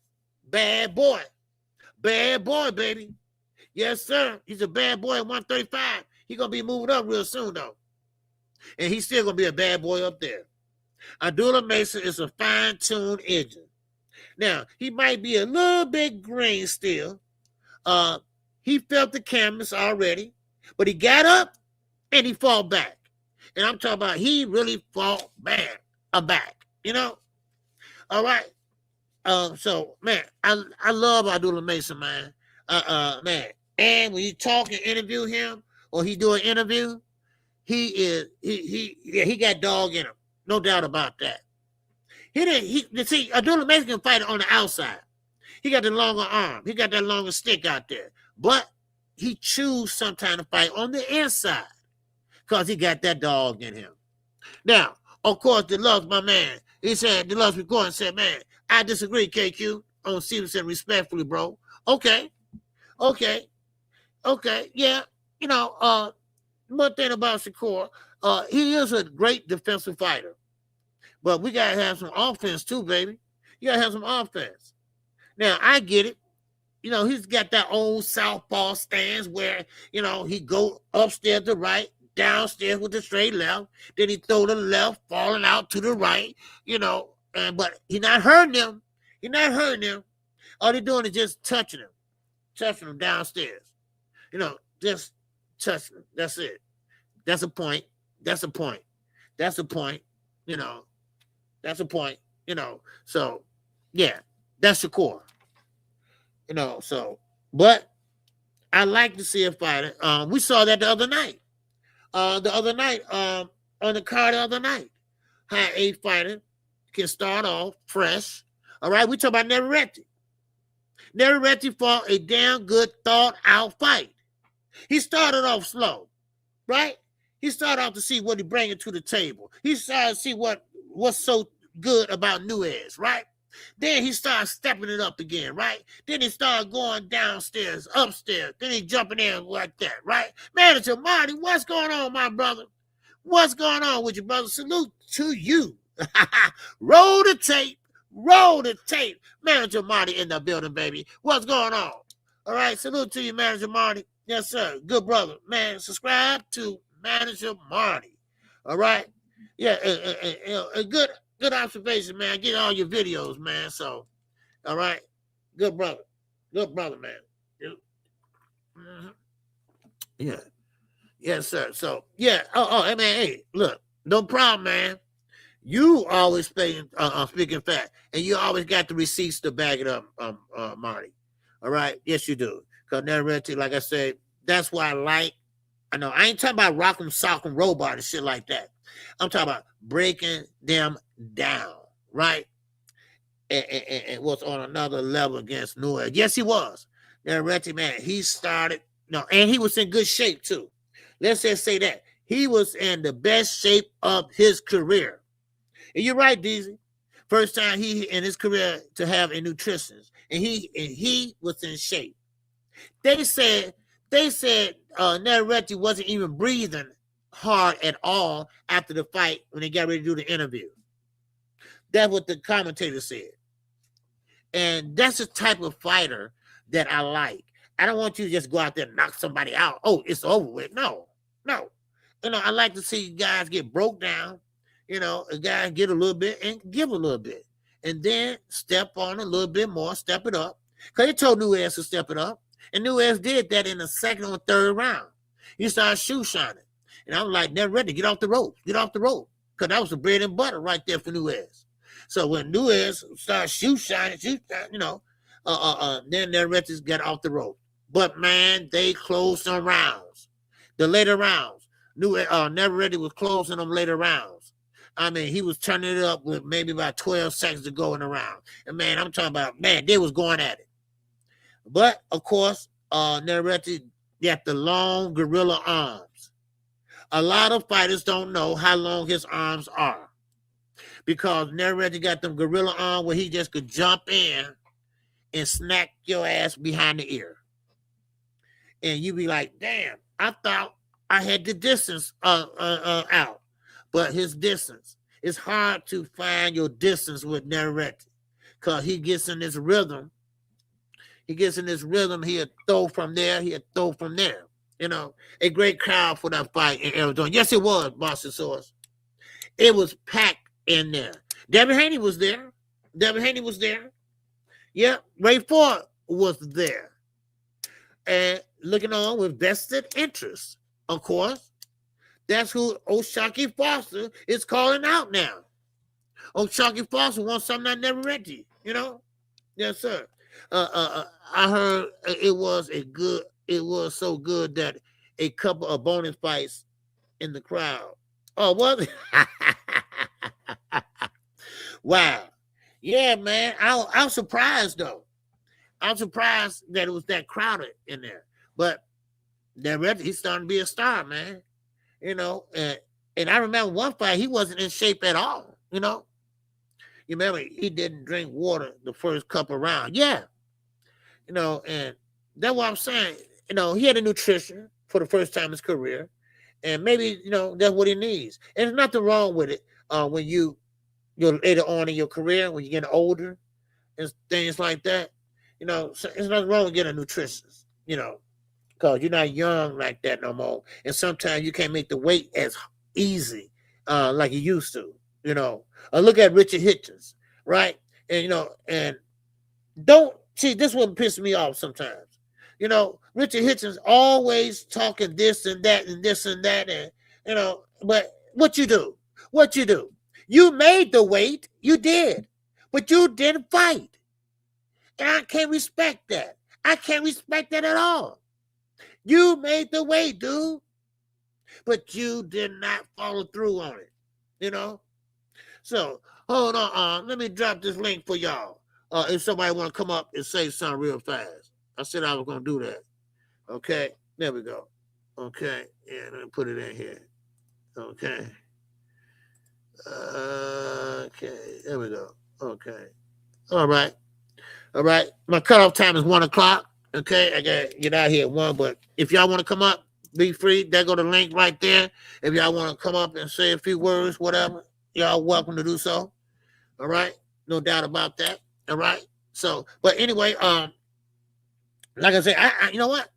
Bad boy, baby. Yes, sir. He's a bad boy at 135. He's gonna be moving up real soon, though, and he's still gonna be a bad boy up there." Abdullah Mason is a fine-tuned engine. Now, he might be a little bit green still. He felt the cameras already, but he got up and he fought back. And I'm talking about he really fought back. back. You know? All right. So man, I love Abdullah Mason, man. Man. And when you talk and interview him, or he do an interview, he got dog in him. No doubt about that. See, Abdullah Mason can fight on the outside. He got the longer arm. He got that longer stick out there. But he choose sometimes to fight on the inside because he got that dog in him. Now, of course, Deluxe, my man, he said, Deluxe recording said, man, I disagree, KQ, on Stevenson respectfully, bro. Okay. Yeah. You know, one thing about Shakur, he is a great defensive fighter. But we got to have some offense too, baby. You got to have some offense. Now, I get it. You know, he's got that old southpaw stance where, you know, he go upstairs to right, downstairs with the straight left. Then he throw the left, falling out to the right, you know. But he not hurting him. He not hurting him. All they doing is just touching him downstairs. You know, just touching him. That's it. That's a point. That's a point. That's a point. You know, that's a point. You know, so yeah, that's the core. You know, so, but I like to see a fighter. We saw that the other night. On the card the other night, how a fighter can start off fresh. All right, we talk about Navarrete. Navarrete fought a damn good, thought-out fight. He started off slow, right? He started off to see what he bringing to the table. He started to see what's so good about Nuez, right? Then he started stepping it up again, right? Then he started going downstairs, upstairs. Then he jumping in like that, right? Manager Marty, what's going on, my brother? What's going on with you, brother? Salute to you. Roll the tape. Roll the tape. Manager Marty in the building, baby. What's going on? All right, salute to you, Manager Marty. Yes, sir. Good brother. Man, subscribe to Manager Marty. All right? Yeah, a good observation, man. Get all your videos, man. So, all right. Good brother. Good brother, man. Mm-hmm. Yeah. Yes, sir. So, yeah. Hey, man. Hey, look. No problem, man. You always speaking fat, and you always got the receipts to back it up, Marty. All right? Yes, you do. Because Navarrete, like I said, that's why I know. I ain't talking about rock'em, sock'em, robot and shit like that. I'm talking about breaking them down, right? And was on another level against Nuez. Yes, he was. Navarrete, man, he started, and he was in good shape too. Let's just say that. He was in the best shape of his career. And you're right, DZ. First time he in his career to have a nutritionist. And he was in shape. They said Navarrete wasn't even breathing hard at all after the fight when they got ready to do the interview. That's what the commentator said. And that's the type of fighter that I like. I don't want you to just go out there and knock somebody out. Oh, it's over with. No. I like to see guys get broke down. A guy get a little bit and give a little bit. And then step on a little bit more, step it up. Because they told Nuez to step it up. And Nuez did that in the second or third round. He started shoe shining. And I was like, never ready. Get off the rope. Get off the rope. Because that was the bread and butter right there for Nuez. So when Nuez started shoe shining, then Navarrete got off the rope. But, man, they closed some rounds. The later rounds. Navarrete was closing them later rounds. I mean, he was turning it up with maybe about 12 seconds to go in the round. And, man, I'm talking about, man, they was going at it. But, of course, Navarrete got the long gorilla arms. A lot of fighters don't know how long his arms are. Because Navarrete got them gorilla arms where he just could jump in and smack your ass behind the ear. And you be like, damn, I thought I had the distance out. But his distance, it's hard to find your distance with Navarrete because he gets in this rhythm. He'll throw from there. He'll throw from there. A great crowd for that fight in Arizona. Yes, it was, Boston Source. It was packed in there. Devin Haney was there. Yeah, Ray Ford was there. And looking on with vested interest, of course. That's who O'Shaquie Foster is calling out now. Oh, Chalky Foster wants something I never read to you. You know? Yes, sir. I heard it was so good that a couple of bonus fights in the crowd. Oh, was it? Wow. Yeah, man. I'm surprised though. I'm surprised that it was that crowded in there. But he's starting to be a star, man. You know, and I remember one fight, he wasn't in shape at all, you know. You remember he didn't drink water the first couple rounds. Yeah. You know, and that's what I'm saying. You know, he had a nutrition for the first time in his career. And maybe, you know, that's what he needs. And there's nothing wrong with it when you're later on in your career, when you're getting older and things like that. You know, so there's nothing wrong with getting a nutritionist, you know, because you're not young like that no more. And sometimes you can't make the weight as easy like you used to, you know. Look at Richard Hitchens, right? And, you know, and don't see, this one pisses me off sometimes. You know, Richard Hitchens always talking this and that and this and that. And, you know, but what you do? You made the weight. You did. But you didn't fight. And I can't respect that. I can't respect that at all. You made the weight, dude. But you did not follow through on it. You know? So, hold on. Let me drop this link for y'all. If somebody want to come up and say something real fast. I said I was going to do that. Okay? There we go. Okay. Yeah, let me put it in here. Okay. Okay. There we go. Okay. All right. My cutoff time is 1 o'clock. Okay. I got to get out here at 1. But if y'all want to come up, be free. There go the link right there. If y'all want to come up and say a few words, whatever, y'all welcome to do so. All right. No doubt about that. All right. So, but anyway, like I said, I you know what?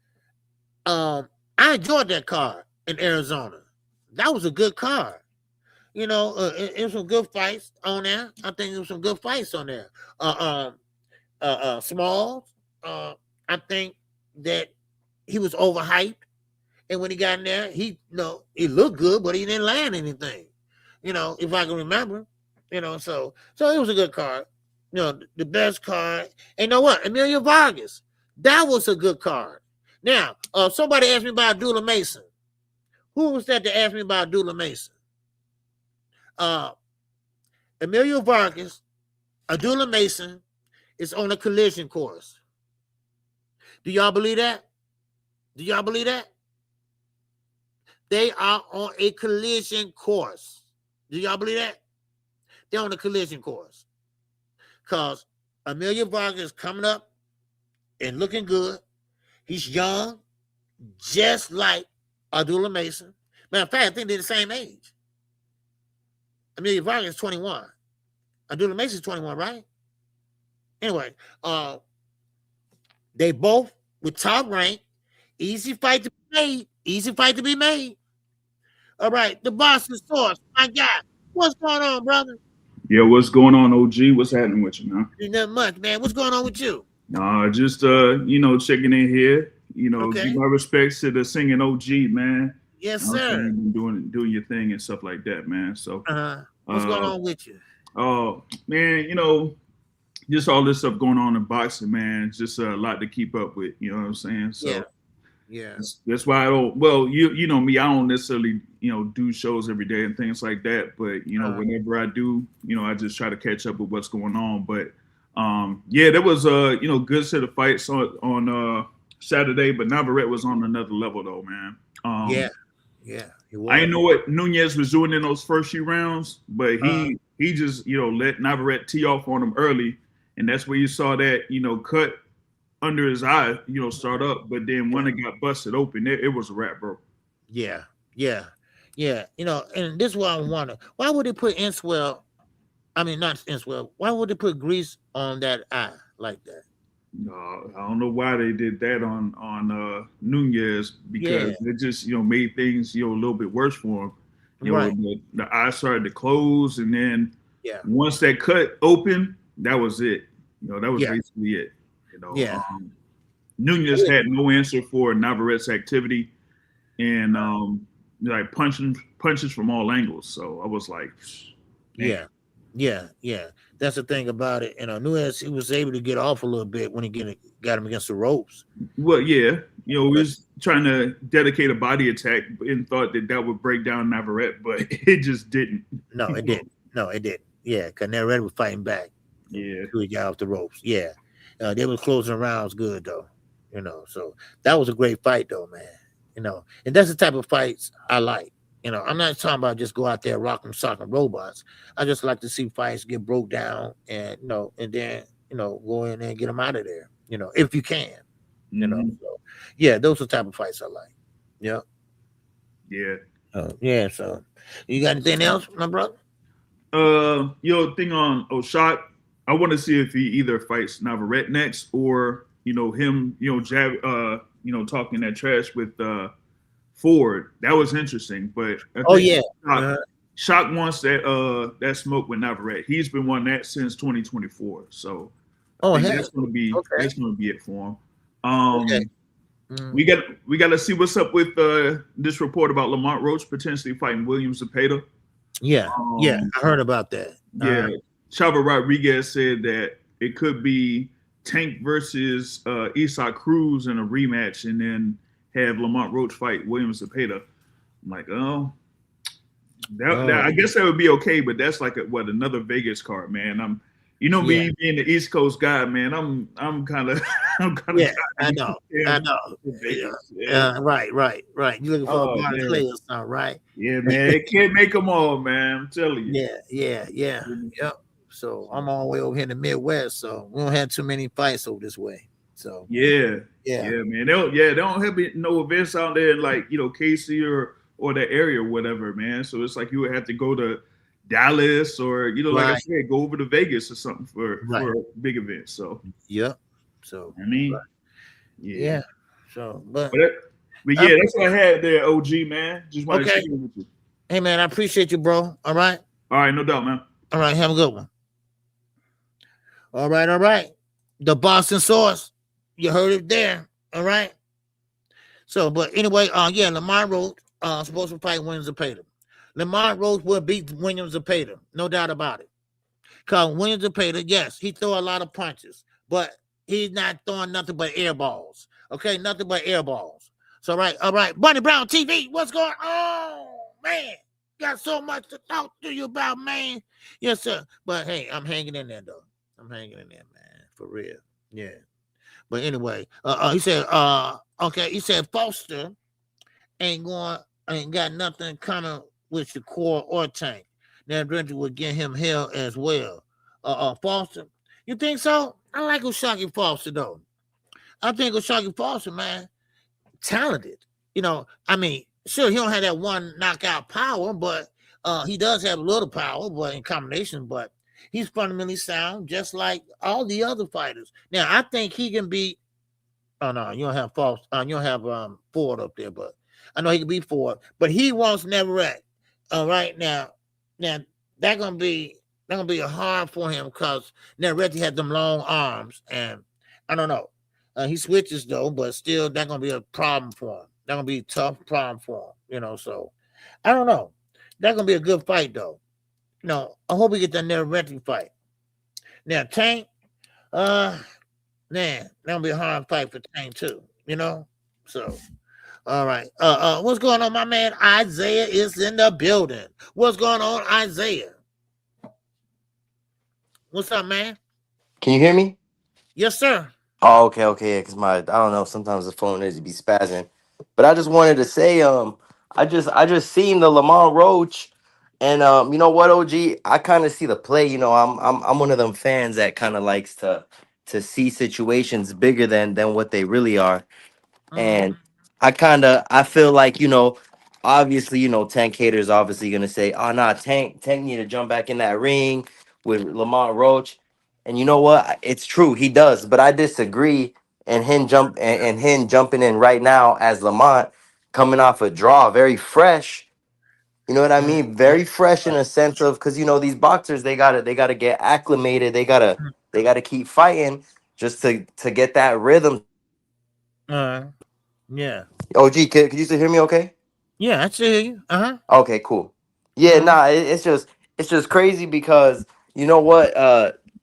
I enjoyed that card in Arizona. That was a good card. You know, it was some good fights on there. I think there was some good fights on there. Smalls, I think that he was overhyped. And when he got in there, he looked good, but he didn't land anything. You know, if I can remember. You know, so it was a good card. You know, the best card. And you know what? Emilio Vargas. That was a good card. Now, somebody asked me about Dula Mason. Who was that asked me about Dula Mason? Emilio Vargas, Dula Mason is on a collision course. Do y'all believe that? They are on a collision course. Do y'all believe that? They're on a collision course. Because Emilio Vargas is coming up and looking good. He's young, just like Abdullah Mason. Matter of fact, I think they're the same age. Emilio Vargas is 21. Abdullah Mason is 21, right? Anyway, they both with top rank. Easy fight to be made. All right, the Boston Source, my guy. What's going on, brother? Yeah, what's going on, OG? What's happening with you, man? Not much, man. What's going on with you? Just checking in here. Okay. Give my respects to the singing OG, man. Yes, sir. Doing your thing and stuff like that, man. So, what's going on with you? Oh, man, just all this stuff going on in boxing, man. Just a lot to keep up with. You know what I'm saying? So, yeah. That's why I don't. Well, you know me. I don't necessarily do shows every day and things like that. But whenever I do, I just try to catch up with what's going on. But there was a good set of fights on Saturday, but Navarrete was on another level though, man. Yeah. I didn't know what Nunez was doing in those first few rounds, but he just let Navarrete tee off on him early, and that's where you saw that cut under his eye, start up. But then when it got busted open, it was a wrap, bro. Yeah. And this is what I wonder: why would they put Inswell? I mean, not Inswell. Why would they put grease on that eye like that? I don't know why they did that on Nunez, because it just made things a little bit worse for him. Right. The eye started to close, and then once that cut opened, that was it. That was basically it. Nunez had no answer for Navarrete's activity, and punches from all angles. So I was like, man. Yeah, yeah. That's the thing about it. And Nunes, he was able to get off a little bit when he got him against the ropes. Well, yeah, we was trying to dedicate a body attack and thought that would break down Navarrete, but it just didn't. No, it didn't. No, it didn't. Yeah, because Navarrete was fighting back. Yeah, Until he got off the ropes. Yeah, they were closing rounds good though. So that was a great fight though, man. And that's the type of fights I like. I'm not talking about just go out there rocking, socking robots. I just like to see fights get broke down and and then go in there and get them out of there. If you can. So, yeah, those are the type of fights I like. Yeah. Yeah. Yeah. So, you got anything else, my brother? Thing on O'Shot. I want to see if he either fights Navarrete next or him talking that trash with Ford. That was interesting, but Shock wants that smoke with Navarrete. He's been wanting that since 2024. So that's gonna be it for him. We got to see what's up with this report about Lamont Roach potentially fighting William Zepeda. Yeah, I heard about that. Yeah, Chava Rodriguez said that it could be Tank versus Isak Cruz in a rematch, and then have Lamont Roach fight William Zepeda. I'm like, I guess that would be okay, but that's like another Vegas card, man. Me being the East Coast guy, man. I'm kind of yeah. I know. Yeah. Right. You looking for a body play or something, right? Yeah, man. It can't make them all, man. I'm telling you. Yeah. Yep. So I'm all the way over here in the Midwest, so we don't have too many fights over this way. So yeah, man. They don't have no events out there in like KC or that area or whatever, man. So it's like you would have to go to Dallas or like I said, go over to Vegas or something for a big event. So So yeah. So but yeah, that's what I had there, OG, man. Just wanted to share with you. Hey man, I appreciate you, bro. All right, no doubt, man. All right, have a good one. All right. The Boston Source, you heard it there. All right. So, but anyway, Lamont Roach supposed to fight William Zepeda. Lamont Roach will beat William Zepeda, no doubt about it. Because William Zepeda, yes, he throw a lot of punches, but he's not throwing nothing but air balls. Okay, nothing but air balls. So, all right. Bunny Brown TV, what's going on, man? Got so much to talk to you about, man. Yes, sir. But hey, I'm hanging in there, though. I'm hanging in there, man, for real. Yeah. But anyway, he said, he said Foster ain't got nothing coming with Shakur or Tank. Now Drencher would get him hell as well. Foster, you think so? I like O'Shaquie Foster though. I think O'Shaquie Foster, man, talented. Sure, he don't have that one knockout power, but he does have a little power, but in combination, but he's fundamentally sound, just like all the other fighters. Now, I think he can beat. Oh no, you don't have you don't have Ford up there, but I know he can beat Ford. But he wants Navarrete. All right, now that's gonna be hard for him because Navarrete had them long arms, and I don't know. He switches though, but still, that's gonna be a problem for him. That's gonna be a tough problem for him. So I don't know. That's gonna be a good fight though. I hope we get that Navarrete fight. Now Tank, man, that's gonna be a hard fight for Tank too. So. All right. What's going on, my man? Isaiah is in the building. What's going on, Isaiah? What's up, man? Can you hear me? Yes, sir. Oh, okay, yeah. Because I don't know. Sometimes the phone is be spazzing, but I just wanted to say, I just seen the Lamont Roach, and you know what, OG? I kind of see the play. I'm one of them fans that kind of likes to see situations bigger than what they really are, and I feel like, obviously, Tank haters obviously gonna say, oh nah, Tank need to jump back in that ring with Lamont Roach. And you know what? It's true, he does, but I disagree. And him jumping in right now as Lamont, coming off a draw, very fresh. You know what I mean? Very fresh in a sense of, because these boxers, they gotta get acclimated. They gotta keep fighting just to get that rhythm. Yeah. OG, could you still hear me okay? Yeah, I still hear you. Okay, cool. Yeah, it's just crazy because, You know what?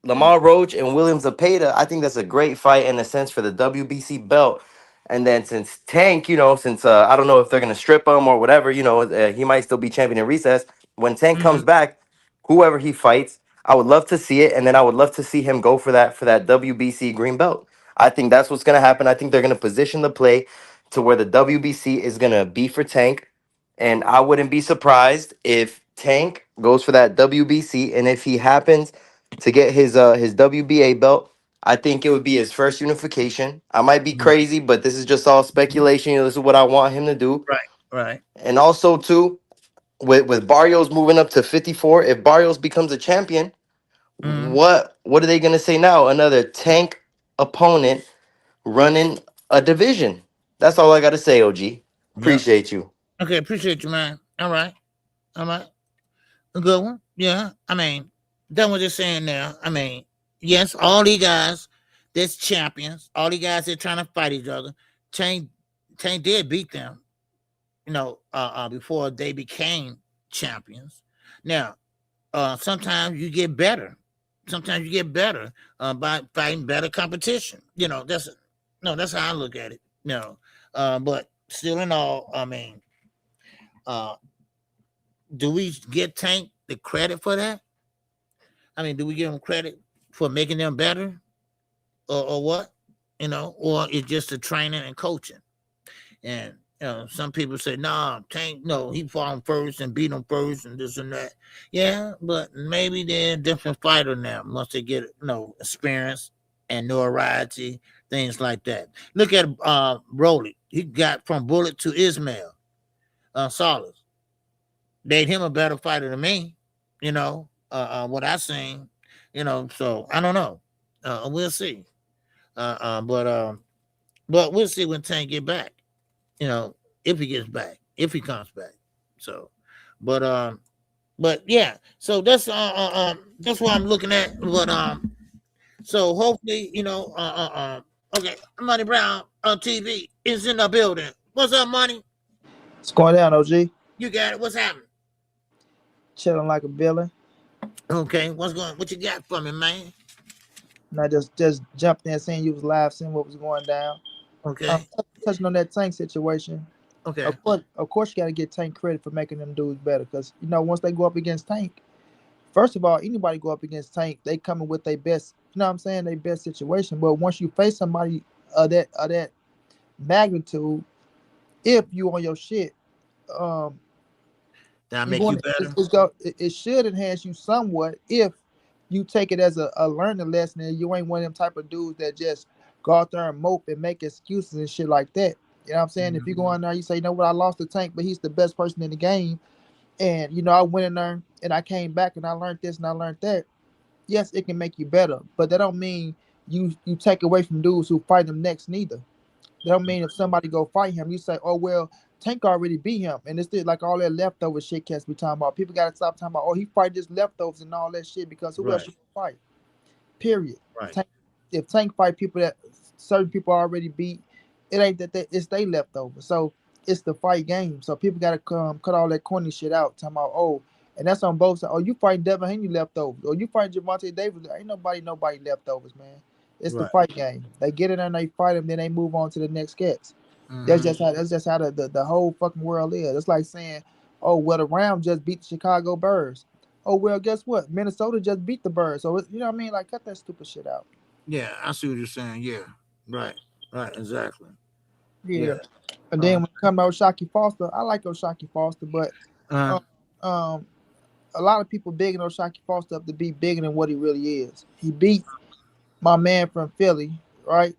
Lamar Roach and William Zepeda, I think that's a great fight in a sense for the WBC belt. And then since Tank, since I don't know if they're going to strip him or whatever, he might still be champion in recess. When Tank comes back, whoever he fights, I would love to see it. And then I would love to see him go for that WBC green belt. I think that's what's going to happen. I think they're going to position the play to where the WBC is going to be for Tank. And I wouldn't be surprised if Tank goes for that WBC, and if he happens to get his WBA belt, I think it would be his first unification. I might be crazy, but this is just all speculation. This is what I want him to do. Right. And also too, with Barrios moving up to 54, if Barrios becomes a champion, what are they gonna say now? Another Tank opponent running a division. That's all I gotta say, OG. Appreciate you. Okay, appreciate you, man. All right. A good one. Yeah. I mean, that's what they're saying now. I mean, yes, all these guys that's champions, all these guys that trying to fight each other, Tank did beat them, before they became champions. Now, sometimes you get better. Sometimes you get better by fighting better competition. That's how I look at it. But still in all, I mean, do we get Tank the credit for that? I mean, do we give him credit for making them better, or what? Or it's just the training and coaching? And some people say, "Nah, Tank, no, he fought him first and beat him first and this and that." Yeah, but maybe they're a different fighter now once they get experience and notoriety, things like that. Look at Broly. He got from Bullet to Ismail Salas. Made him a better fighter than me, what I seen, so I don't know. We'll see. But we'll see when Tank get back, if he gets back, if he comes back. So, but yeah, so that's what I'm looking at. But so hopefully, okay, Money Brown on TV is in the building. What's up, Money? What's going down, OG? You got it. What's happening? Chilling like a villain. Okay, what you got for me, man? And I just jumped in, seeing you was live, seeing what was going down. Okay. Touching on that Tank situation. Okay. Of course, you got to get Tank credit for making them dudes better, because once they go up against Tank, first of all, anybody go up against Tank, they coming with their best. You know what I'm saying? Their best situation. But once you face somebody of that magnitude, if you on your shit, that make you better. It should enhance you somewhat if you take it as a learning lesson, and you ain't one of them type of dudes that just go out there and mope and make excuses and shit like that. You know what I'm saying? If you go in there, you say, I lost the Tank, but he's the best person in the game. And, I went in there and I came back and I learned this and I learned that. Yes, it can make you better, but that don't mean you take away from dudes who fight him next neither. That don't mean if somebody go fight him, you say, oh, well, Tank already beat him. And it's still like all that leftover shit cats be talking about. People got to stop talking about, oh, he fight just leftovers and all that shit, because who else you can fight? Period. Right. If Tank fight people that certain people already beat, it ain't that it's they leftover. So it's the fight game. So people got to cut all that corny shit out. Talking about, oh, and that's on both sides. Oh, you fight Devin Haney leftovers. Or you fight Javante Davis. Ain't nobody leftovers, man. It's the fight game. They get in there and they fight them, then they move on to the next cats. That's just how the whole fucking world is. It's like saying, oh, well, the Rams just beat the Chicago Bears. Oh, well, guess what? Minnesota just beat the Bears. So you know what I mean? Like, cut that stupid shit out. Yeah, I see what you're saying. Yeah, right, exactly. Yeah. And then when it comes to O'Shaquie Foster, I like O'Shaquie Foster, but a lot of people bigging O'Shaquie Foster up to be bigger than what he really is. He beat my man from Philly, right?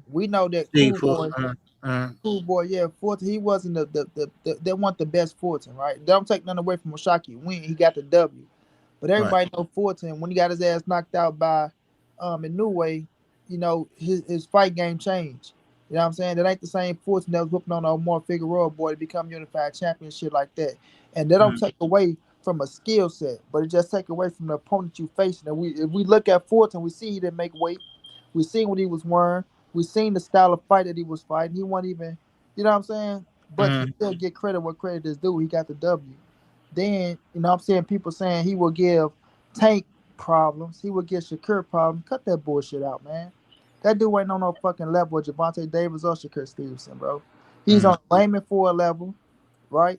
We know that Cool Boy, yeah, Fulton. He wasn't they want the best Fulton, right? They don't take nothing away from O'Shaquie. He got the W, but everybody know Fulton when he got his ass knocked out by Inoue, his fight game changed. You know what I'm saying? That ain't the same Fulton that was whooping on Omar Figueroa boy to become unified champion, shit like that. And they don't take away from a skill set, but it just take away from the opponent you facing. And if we look at Fulton, we see he didn't make weight. We seen what he was wearing. We seen the style of fight that he was fighting. He wasn't even, you know what I'm saying? But you still get credit where credit is due. He got the W. Then, you know what I'm saying, people saying he will give Tank problems. He would get Shakur problems. Cut that bullshit out, man. That dude ain't on no fucking level with Gervonta Davis or Shakur Stevenson, bro. He's on Raymond Ford level, right?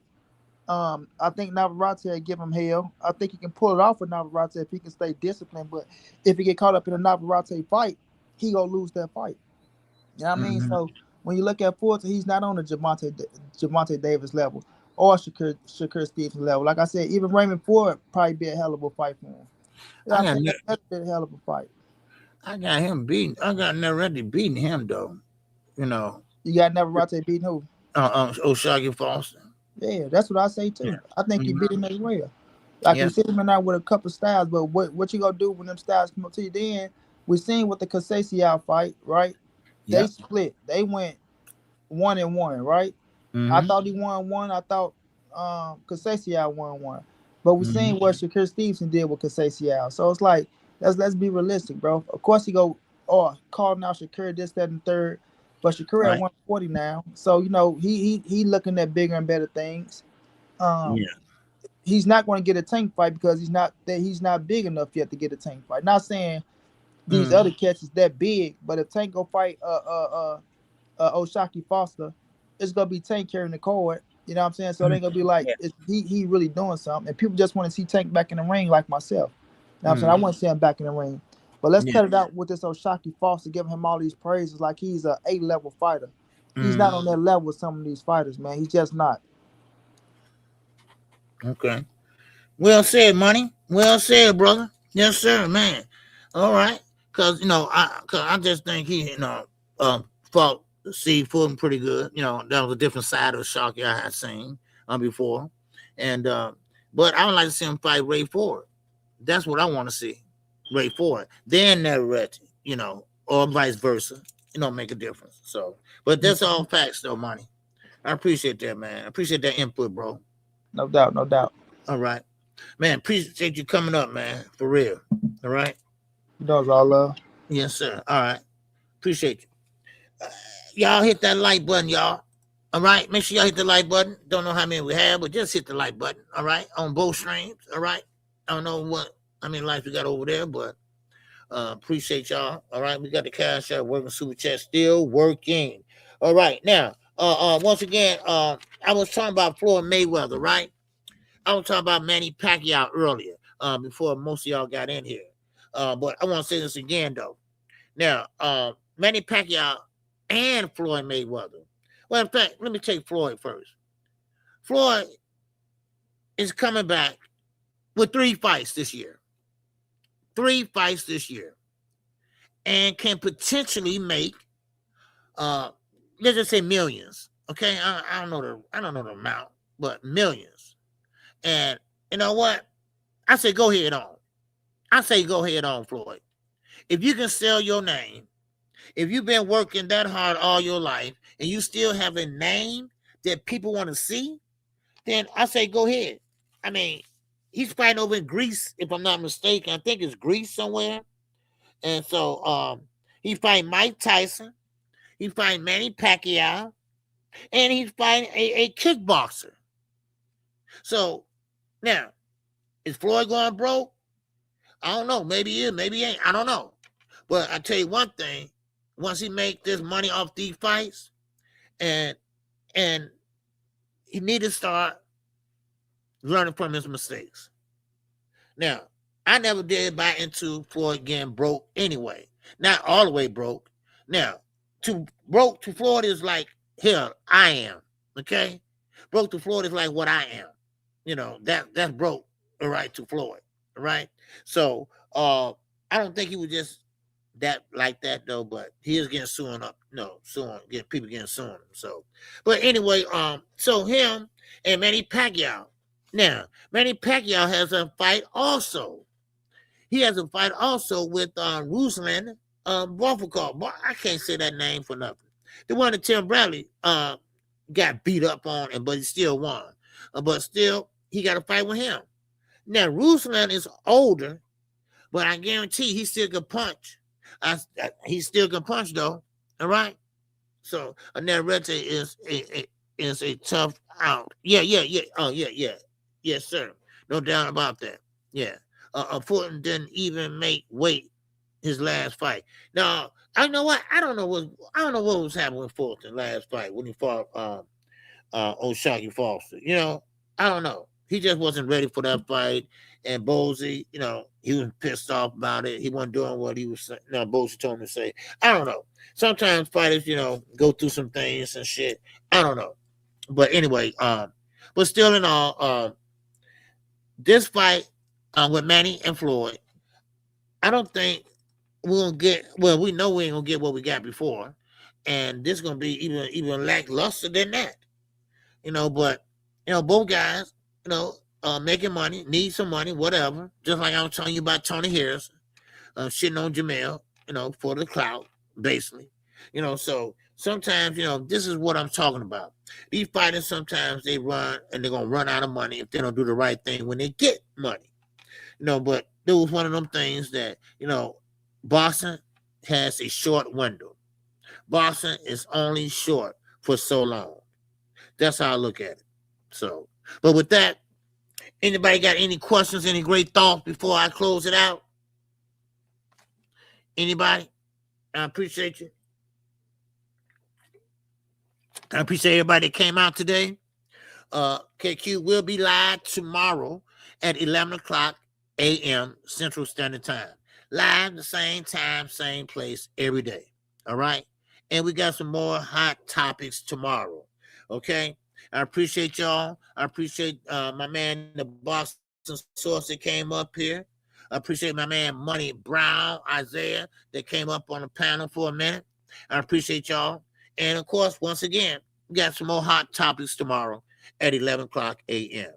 I think Navarrete give him hell. I think he can pull it off with Navarrete if he can stay disciplined. But if he get caught up in a Navarrete fight, he gonna lose that fight. You know what I mean? So when you look at Fulton, he's not on the Gervonta Davis level or Shakur Stevenson level. Like I said, even Raymond Ford probably be a hell of a fight for him. That'd be a hell of a fight. I got him beaten. I got Navarrete beating him though. You know. You got Navarrete beating who? O'Shaggy Foster. Yeah, that's what I say too. Yeah. I think he beat him as well. Like we see him out with a couple styles, but what you gonna do when them styles come up to you? Then we seen with the Keshan fight, right? They split. They went 1-1, right? I thought he won one. I thought Keshan won one. But we seen what Shakur Stevenson did with Keshan. So it's like let's be realistic, bro. Of course he go calling out Shakur this, that, and third. But Shakur at 140 now. So you know he looking at bigger and better things. He's not going to get a Tank fight because he's not big enough yet to get a Tank fight. Not saying these other cats is that big, but if Tank go fight O'Shaggy Foster, it's gonna be Tank carrying the card. You know what I'm saying? So they're gonna be like, he really doing something, and people just want to see Tank back in the ring like myself. You know what I'm saying? I want to see him back in the ring, but let's cut it out with this O'Shaggy Foster giving him all these praises like he's a A-level fighter. He's not on that level with some of these fighters, man. He's just not. Okay. Well said, Money. Well said, brother. Yes, sir, man. All right. Cause I just think he, fought Steve Fulton pretty good. You know, that was a different side of Sharky I had seen before. And but I would like to see him fight Ray Ford. That's what I want to see. Ray Ford. Then Navarrete, or vice versa. Make a difference. So, but that's all facts though, Money. I appreciate that, man. I appreciate that input, bro. No doubt, no doubt. All right. Man, appreciate you coming up, man. For real. All right. You know it's all love. Yes, sir. All right. Appreciate you. Y'all hit that like button, y'all. All right. Make sure y'all hit the like button. Don't know how many we have, but just hit the like button. All right. On both streams. All right. I don't know how many likes we got over there, but appreciate y'all. All right. We got the cash out working, super chat still working. All right. Now, once again, I was talking about Floyd Mayweather, right? I was talking about Manny Pacquiao earlier, before most of y'all got in here. But I want to say this again, though. Now, Manny Pacquiao and Floyd Mayweather. Well, in fact, let me take Floyd first. Floyd is coming back with 3 fights this year. 3 fights this year. And can potentially make, let's just say millions. Okay? I don't know the amount, but millions. And you know what? I say go ahead on. I say go ahead on, Floyd. If you can sell your name, if you've been working that hard all your life and you still have a name that people want to see, then I say go ahead. I mean, he's fighting over in Greece, if I'm not mistaken. I think it's Greece somewhere. And so he's fighting Mike Tyson. He's fighting Manny Pacquiao. And he's fighting a kickboxer. So now, is Floyd going broke? I don't know. Maybe he is, maybe he ain't. I don't know. But I tell you one thing, once he make this money off these fights, and he need to start learning from his mistakes. Now, I never did buy into Floyd getting broke anyway. Not all the way broke. Now, broke to Floyd is like, here, I am. Okay? Broke to Floyd is like what I am. That's broke, all right, to Floyd, all right? So I don't think he was just that like that though, but he is getting people getting suing him. So, but anyway, so him and Manny Pacquiao. Now, Manny Pacquiao has a fight also. He has a fight also with Ruslan Bufakar. I can't say that name for nothing. The one that Tim Bradley got beat up on, but he still won. But still, he got a fight with him. Now, Ruslan is older, but I guarantee he still can punch. He still can punch, though. All right? So, Navarrete is a tough out. Yeah. Oh, yeah. Yes, sir. No doubt about that. Yeah. Fulton didn't even make weight his last fight. Now, I know what I don't know what was happening with Fulton last fight when he fought O'Shaquie Foster. You know, I don't know. He just wasn't ready for that fight. And Bosey, you know, he was pissed off about it. He wasn't doing what he was saying. No, Bosey told him to say. I don't know. Sometimes fighters, you know, go through some things and shit. I don't know. But anyway, but still in all, this fight with Manny and Floyd, I don't think we're gonna get. Well, we know we ain't gonna get what we got before, and this is gonna be even lackluster than that. You know, but you know, both guys, you know, making money, need some money, whatever. Just like I was telling you about Tony Harrison, shitting on Jamal, you know, for the clout, basically. You know, so sometimes, you know, this is what I'm talking about. These fighters, sometimes they run and they're gonna run out of money if they don't do the right thing when they get money. You know, but there was one of them things that, you know, boxing has a short window. Boxing is only short for so long. That's how I look at it. So, but with that, anybody got any questions, any great thoughts before I close it out? Anybody? I appreciate you. I appreciate everybody that came out today. KQ will be live tomorrow at 11 o'clock a.m. Central Standard Time. Live the same time, same place, every day. All right? And we got some more hot topics tomorrow. Okay? I appreciate y'all. I appreciate my man, the Boston Source that came up here. I appreciate my man, Money Brown, Isaiah, that came up on the panel for a minute. I appreciate y'all. And, of course, once again, we got some more hot topics tomorrow at 11 o'clock a.m.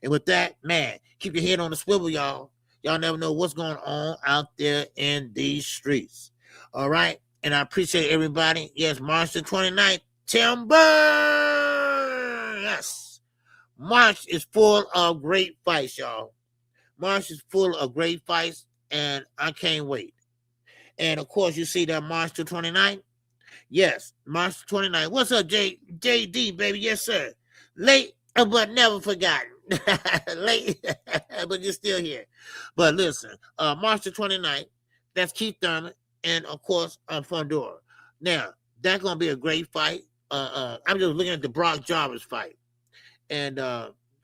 And with that, man, keep your head on the swivel, y'all. Y'all never know what's going on out there in these streets. All right? And I appreciate everybody. Yes, March the 29th, Timber. Yes. March is full of great fights, y'all. March is full of great fights, and I can't wait. And, of course, you see that March the 29th? Yes, March 29th. What's up, JD, baby? Yes, sir. Late, but never forgotten. Late, but you're still here. But listen, March the 29th, that's Keith Thurman and, of course, Fondora. Now, that's going to be a great fight. I'm just looking at the Brock Jarvis fight. And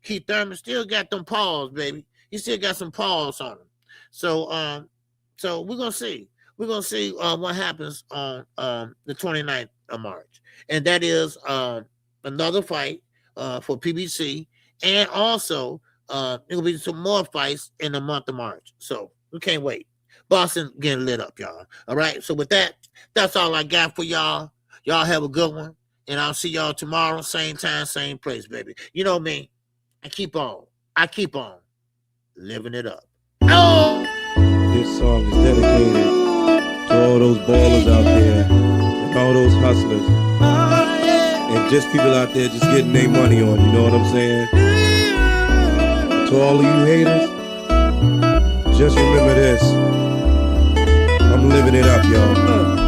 Keith Thurman still got them paws, baby. He still got some paws on him. So we're going to see. We're going to see what happens on the 29th of March. And that is another fight for PBC. And also, there will be some more fights in the month of March. So we can't wait. Boston getting lit up, y'all. All right? So with that, that's all I got for y'all. Y'all have a good one. And I'll see y'all tomorrow, same time, same place, baby. You know me. I keep on living it up. Oh! This song is dedicated to all those ballers out there and all those hustlers and just people out there just getting their money on, you know what I'm saying? To all of you haters, just remember this. I'm living it up, y'all.